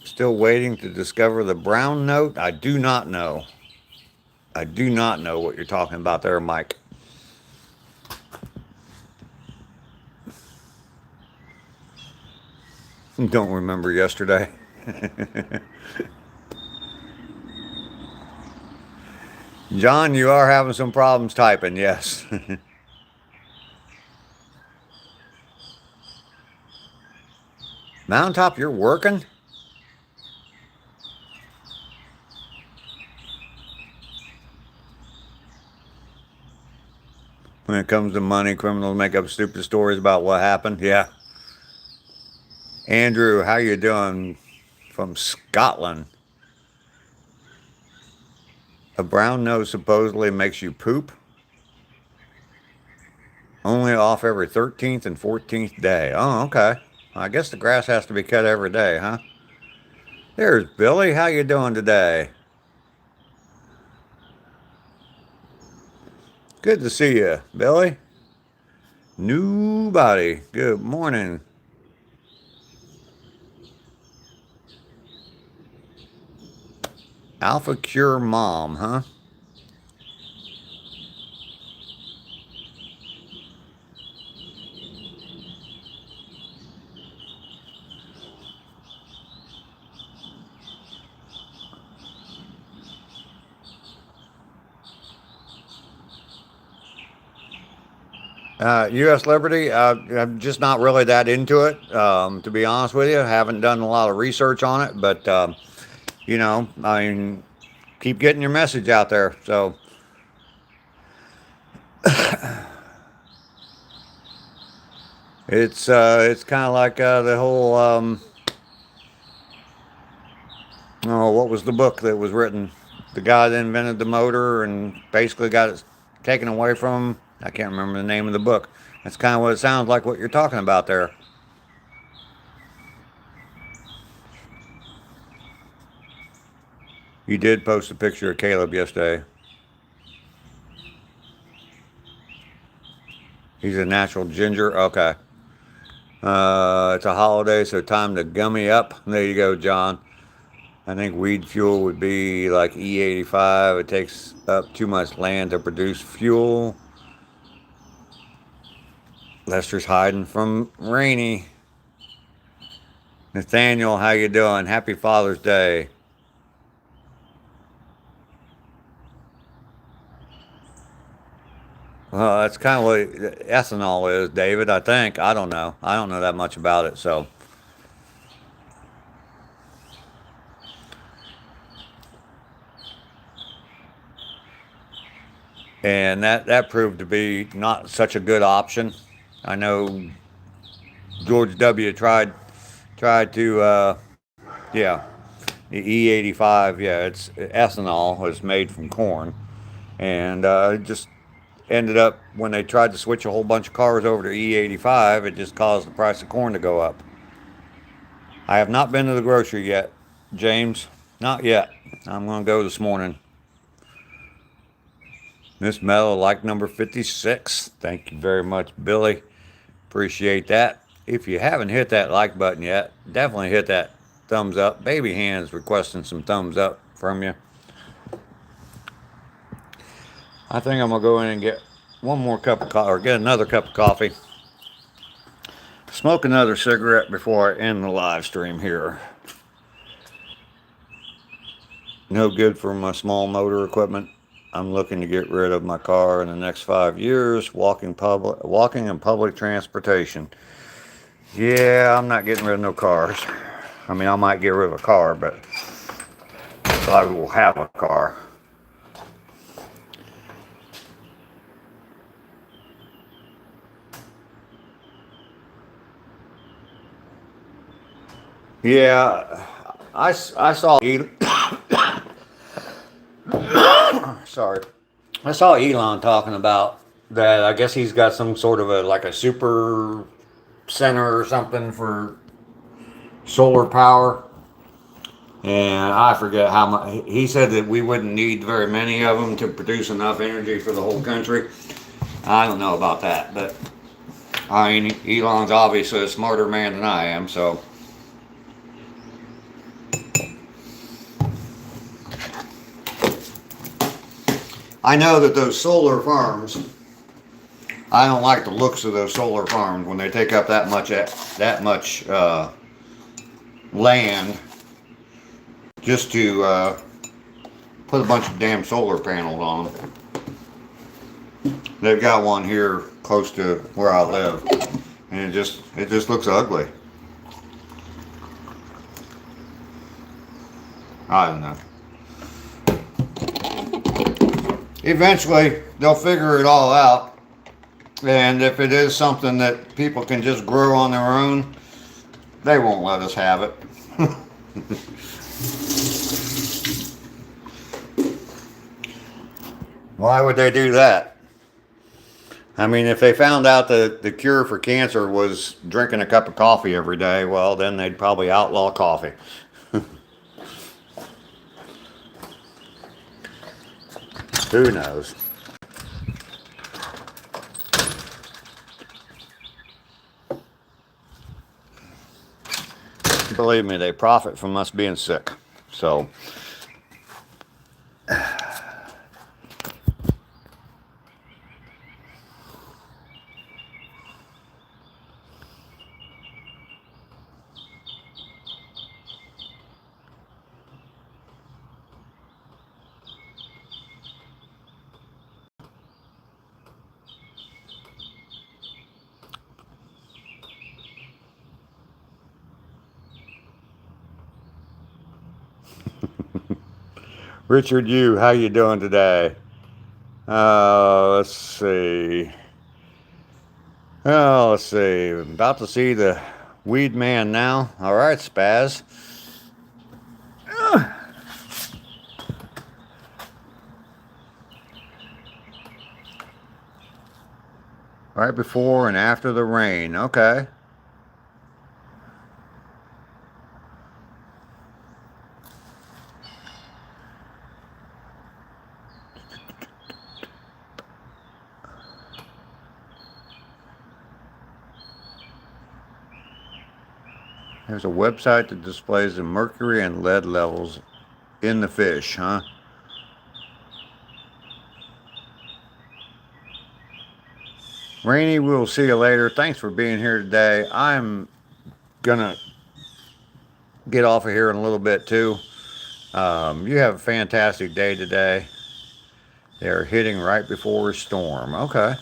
Still waiting to discover the brown note? I do not know. I do not know what you're talking about there, Mike. Don't remember yesterday. John, you are having some problems typing, yes. Mountaintop, you're working? When it comes to money, criminals make up stupid stories about what happened. Yeah. Andrew, how you doing? From Scotland. A brown nose supposedly makes you poop. Only off every 13th and 14th day. Oh, okay. I guess the grass has to be cut every day, huh? There's Billy. How you doing today? Good to see you, Billy. New body. Good morning. Alpha Cure Mom, huh? U.S. Liberty, I'm just not really that into it, to be honest with you. I haven't done a lot of research on it, but, I mean, keep getting your message out there. So, it's kind of like the whole, what was the book that was written? The guy that invented the motor and basically got it taken away from him. I can't remember the name of the book. That's kind of what it sounds like what you're talking about there. You did post a picture of Caleb yesterday. He's a natural ginger. Okay. It's a holiday, so time to gummy up. There you go, John. I think weed fuel would be like E85. It takes up too much land to produce fuel. Lester's hiding from Rainy. Nathaniel, how you doing? Happy Father's Day. Well, that's kind of what ethanol is, David, I think. I don't know. I don't know that much about it, so. And that proved to be not such a good option. I know George W. tried to, yeah, the E85, yeah, it's ethanol. It's made from corn. And just ended up, when they tried to switch a whole bunch of cars over to E85, it just caused the price of corn to go up. I have not been to the grocery yet, James. Not yet. I'm going to go this morning. Miss Mellow, like number 56. Thank you very much, Billy. Appreciate that. If you haven't hit that like button yet, definitely hit that thumbs up. Baby Hands requesting some thumbs up from you. I think I'm going to go in and get one more cup of coffee, or get another cup of coffee. Smoke another cigarette before I end the live stream here. No good for my small motor equipment. I'm looking to get rid of my car in the next 5 years. Walking and public transportation. Yeah, I'm not getting rid of no cars. I mean, I might get rid of a car, but I will have a car. Yeah, I saw sorry. I saw Elon talking about that. I guess he's got some sort of a super center or something for solar power. And I forget how much. He said that we wouldn't need very many of them to produce enough energy for the whole country. I don't know about that, but I mean, Elon's obviously a smarter man than I am, so. I know that those solar farms, I don't like the looks of those solar farms when they take up that much land just to put a bunch of damn solar panels on them. They've got one here close to where I live, and it just looks ugly. I don't know. Eventually, they'll figure it all out, and if it is something that people can just grow on their own, they won't let us have it. Why would they do that? I mean, if they found out that the cure for cancer was drinking a cup of coffee every day, well, then they'd probably outlaw coffee. Who knows? Believe me, they profit from us being sick. So, Richard, how you doing today? Let's see. Oh, let's see. About to see the weed man now. All right, Spaz. Right before and after the rain. Okay. There's a website that displays the mercury and lead levels in the fish, huh? Rainy, we'll see you later. Thanks for being here today. I'm gonna get off of here in a little bit too. You have a fantastic day today. They're hitting right before a storm. Okay.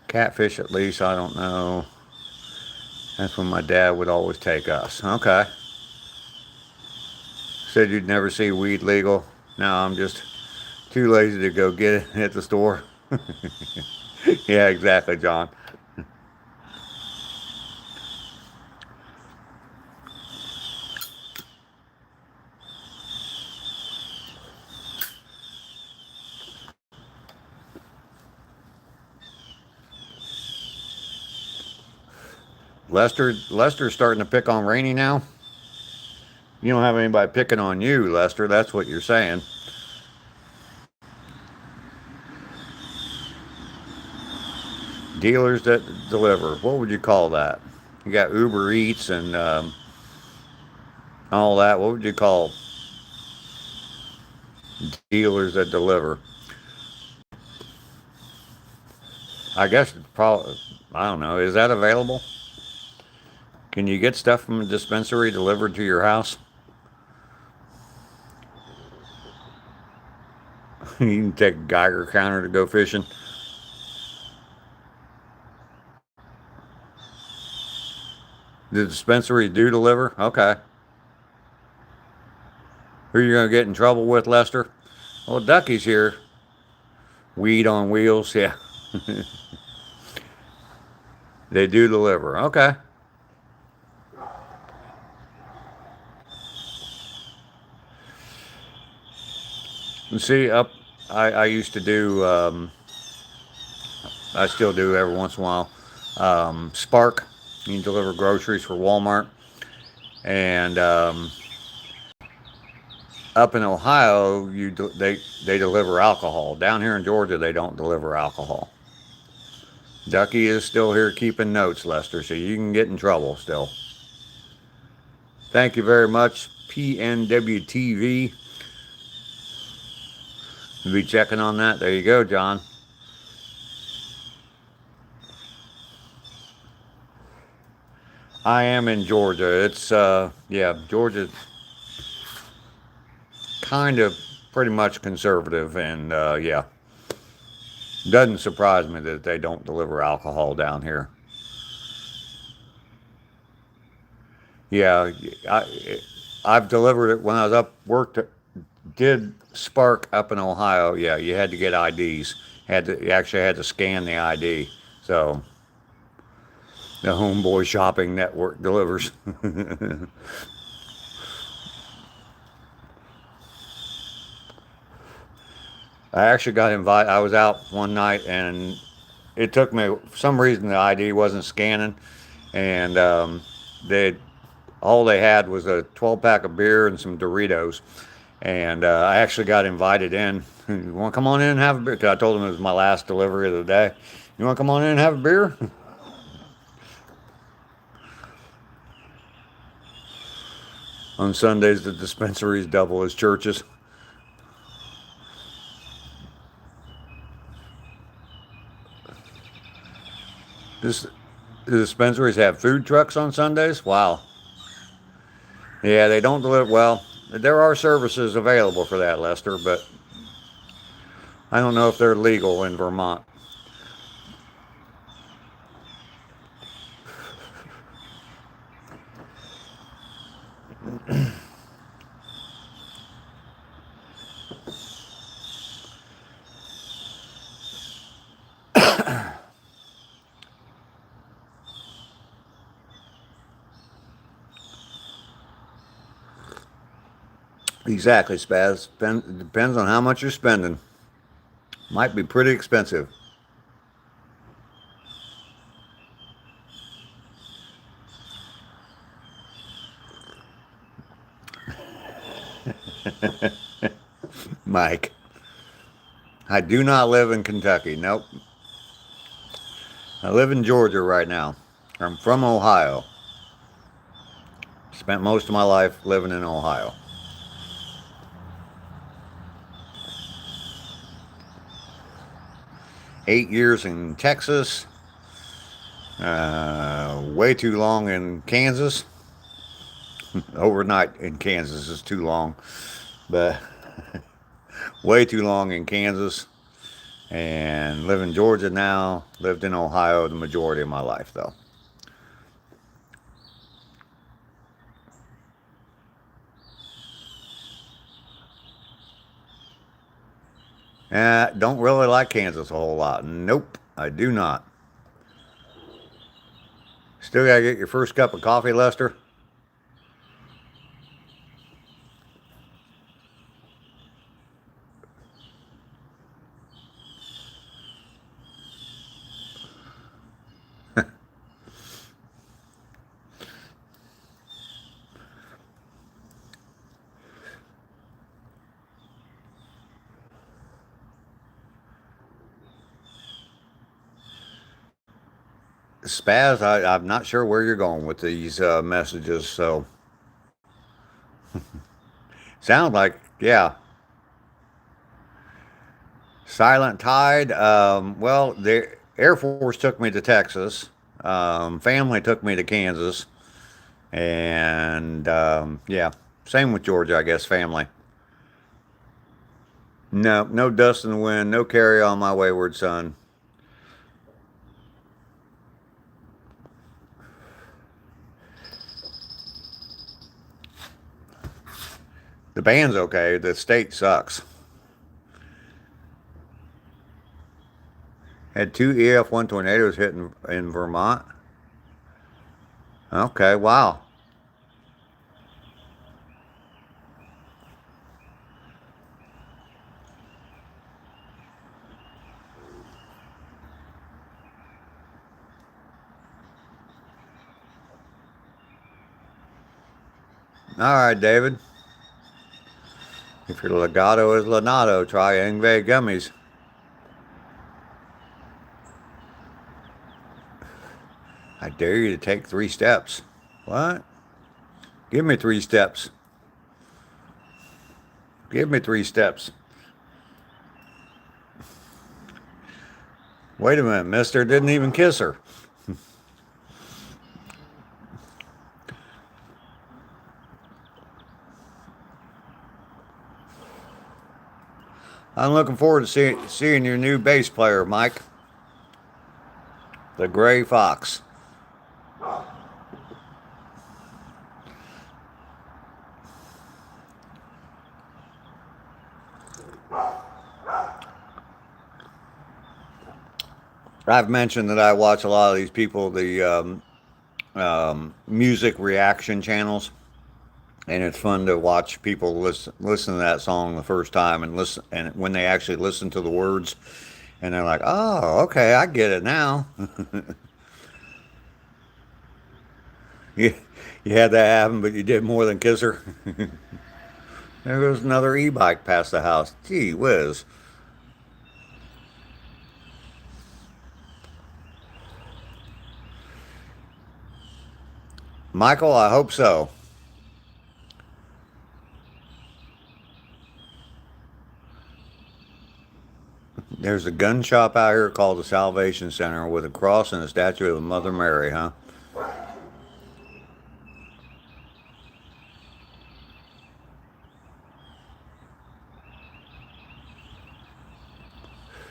Catfish at least, I don't know. That's when my dad would always take us. Okay. Said you'd never see weed legal. Now I'm just too lazy to go get it at the store. Yeah, exactly, John. Lester's starting to pick on Rainy now. You don't have anybody picking on you, Lester. That's what you're saying. Dealers that deliver. What would you call that? You got Uber Eats and all that. What would you call dealers that deliver? I guess probably. I don't know. Is that available? Can you get stuff from a dispensary delivered to your house? You can take a Geiger counter to go fishing. The dispensary do deliver? Okay. Who are you going to get in trouble with, Lester? Well, Ducky's here. Weed on wheels, yeah. They do deliver. Okay. And see, I used to do, I still do every once in a while, Spark. You can deliver groceries for Walmart. And up in Ohio, they deliver alcohol. Down here in Georgia, they don't deliver alcohol. Ducky is still here keeping notes, Lester, so you can get in trouble still. Thank you very much, PNWTV. You'll be checking on that. There you go, John. I am in Georgia. It's, yeah, Georgia's kind of pretty much conservative, and, yeah. Doesn't surprise me that they don't deliver alcohol down here. Yeah, I've delivered it when I was did Spark up in Ohio. Yeah, you had to get IDs. You actually had to scan the ID. So the Homeboy Shopping Network delivers. I actually got invited. I was out one night and it took me, for some reason the ID wasn't scanning, and all they had was a 12-pack of beer and some Doritos. And I actually got invited in. You want to come on in and have a beer? 'Cause I told them it was my last delivery of the day. You want to come on in and have a beer? On Sundays, the dispensaries double as churches. The dispensaries have food trucks on Sundays? Wow. Yeah, they don't deliver. Well, there are services available for that, Lester, but I don't know if they're legal in Vermont. Exactly, Spaz. Depends on how much you're spending. Might be pretty expensive. Mike. I do not live in Kentucky. Nope. I live in Georgia right now. I'm from Ohio. Spent most of my life living in Ohio. 8 years in Texas. Way too long in Kansas. Overnight in Kansas is too long, but way too long in Kansas. And live in Georgia now. Lived in Ohio the majority of my life, though. Don't really like Kansas a whole lot. Nope, I do not. Still gotta get your first cup of coffee, Lester. Spaz, I'm not sure where you're going with these messages, so sound like, yeah. Silent Tide. Well, the Air Force took me to Texas. Family took me to Kansas, and yeah, same with Georgia, I guess. Family. No, no dust in the wind. No carry on my wayward son. The band's okay. The state sucks. Had two EF1 tornadoes hit in Vermont. Okay, wow. All right, David. If your legato is Lenato, try Ingve gummies. I dare you to take 3 steps. What? Give me 3 steps. Give me 3 steps. Wait a minute, mister. Didn't even kiss her. I'm looking forward to seeing your new bass player, Mike. The Gray Fox. I've mentioned that I watch a lot of these people, the music reaction channels, and it's fun to watch people listen to that song the first time and listen, and when they actually listen to the words, and they're like, "Oh, okay, I get it now." you, you had that happen, but you did more than kiss her. There goes another e-bike past the house. Gee whiz. Michael, I hope so. There's a gun shop out here called the Salvation Center with a cross and a statue of Mother Mary, huh?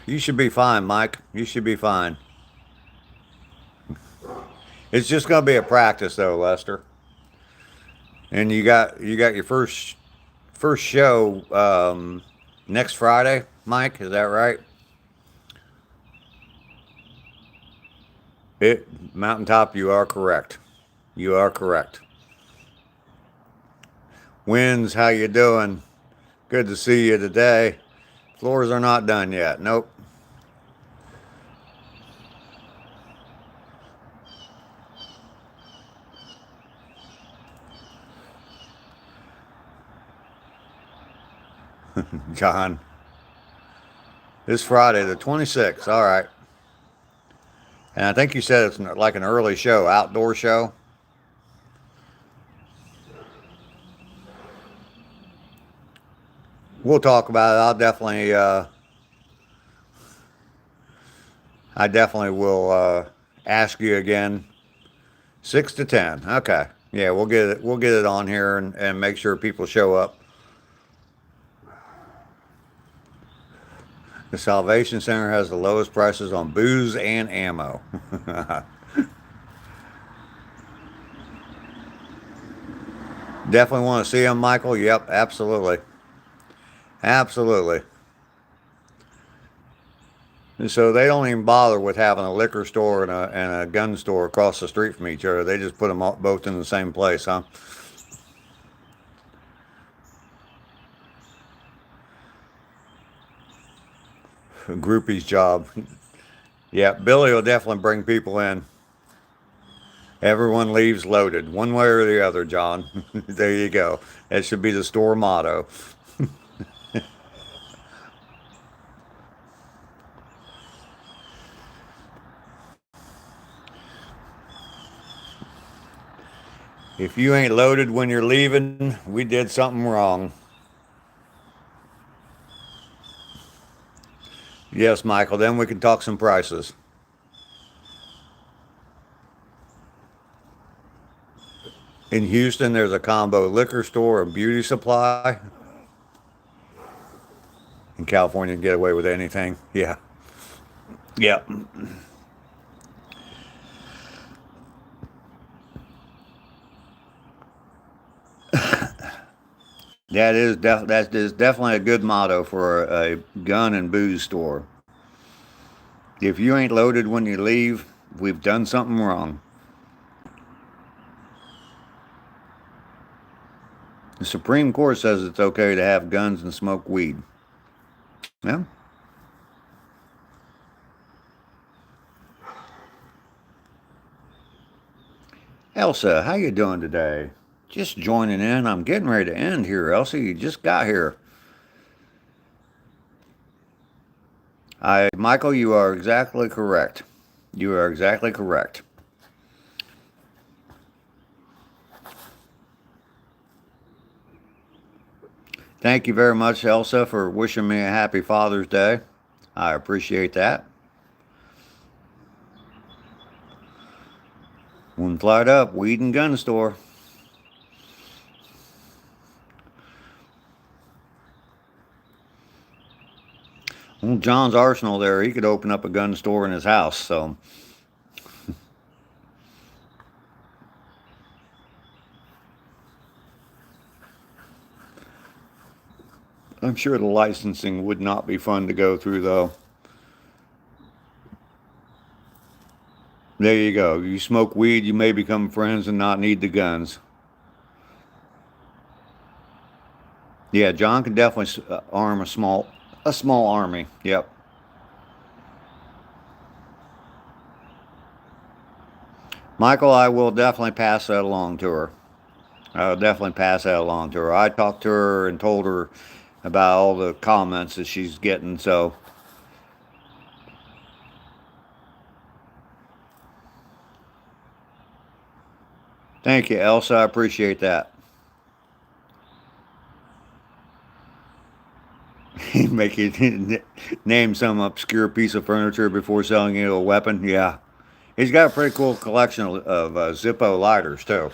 You should be fine, Mike. You should be fine. It's just gonna be a practice, though, Lester. And you got your first show next Friday, Mike. Is that right? Mountaintop. You are correct. You are correct. Winds, how you doing? Good to see you today. Floors are not done yet. Nope. John. This Friday, the 26th. All right. And I think you said it's like an early show, outdoor show. we'll talk about it. I definitely will ask you again. 6 to 10. Okay. Yeah, we'll get it. We'll get it on here and make sure people show up. The Salvation Center has the lowest prices on booze and ammo. Definitely want to see them, Michael. Yep, absolutely. Absolutely. And so they don't even bother with having a liquor store and a gun store across the street from each other. They just put them all, both in the same place, huh? A groupie's job. Yeah, Billy will definitely bring people in. Everyone leaves loaded, one way or the other, John. There you go. That should be the store motto. If you ain't loaded when you're leaving, we did something wrong. Yes, Michael, then we can talk some prices. In Houston, there's a combo liquor store and beauty supply. In California, you can get away with anything. Yeah. Yep. That is definitely a good motto for a gun and booze store. If you ain't loaded when you leave, we've done something wrong. The Supreme Court says it's okay to have guns and smoke weed. Yeah. Elsa, how you doing today? Just joining in. I'm getting ready to end here, Elsa. You just got here. Michael, you are exactly correct. You are exactly correct. Thank you very much, Elsa, for wishing me a happy Father's Day. I appreciate that. One flight up, weed and gun store. Well, John's arsenal there, he could open up a gun store in his house, so. I'm sure the licensing would not be fun to go through, though. There you go. You smoke weed, you may become friends and not need the guns. Yeah, John can definitely arm a small army. Yep. Michael, I will definitely pass that along to her. I'll definitely pass that along to her. I talked to her and told her about all the comments that she's getting, so thank you, Elsa. I appreciate that. Make you name some obscure piece of furniture before selling you a weapon. Yeah, he's got a pretty cool collection of Zippo lighters too.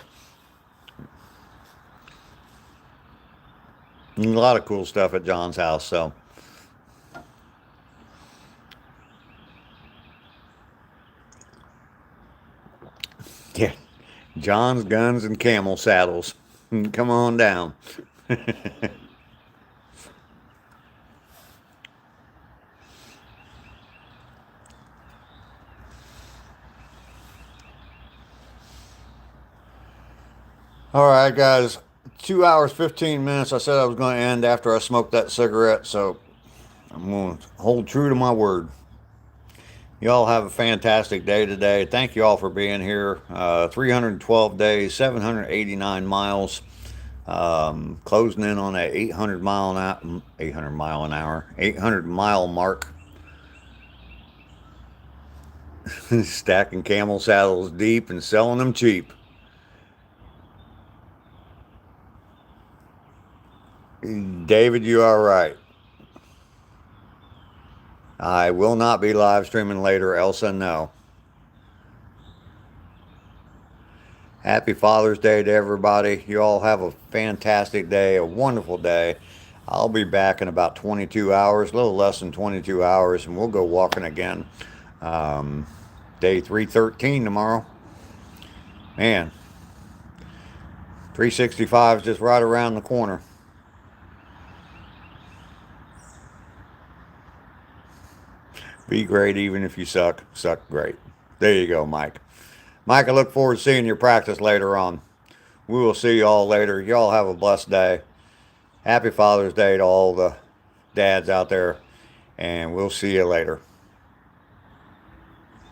A lot of cool stuff at John's house. So yeah, John's guns and camel saddles. Come on down. All right, guys. 2 hours, 15 minutes. I said I was going to end after I smoked that cigarette, so I'm going to hold true to my word. Y'all have a fantastic day today. Thank you all for being here. 312 days, 789 miles. Closing in on that 800 mile mark. Stacking camel saddles deep and selling them cheap. David, you are right. I will not be live streaming later, Elsa, no. Happy Father's Day to everybody. You all have a fantastic day, a wonderful day. I'll be back in about 22 hours, a little less than 22 hours, and we'll go walking again. Day 313 tomorrow. Man, 365 is just right around the corner. Be great even if you suck. Suck great. There you go, Mike. Mike, I look forward to seeing your practice later on. We will see you all later. Y'all have a blessed day. Happy Father's Day to all the dads out there, and we'll see you later.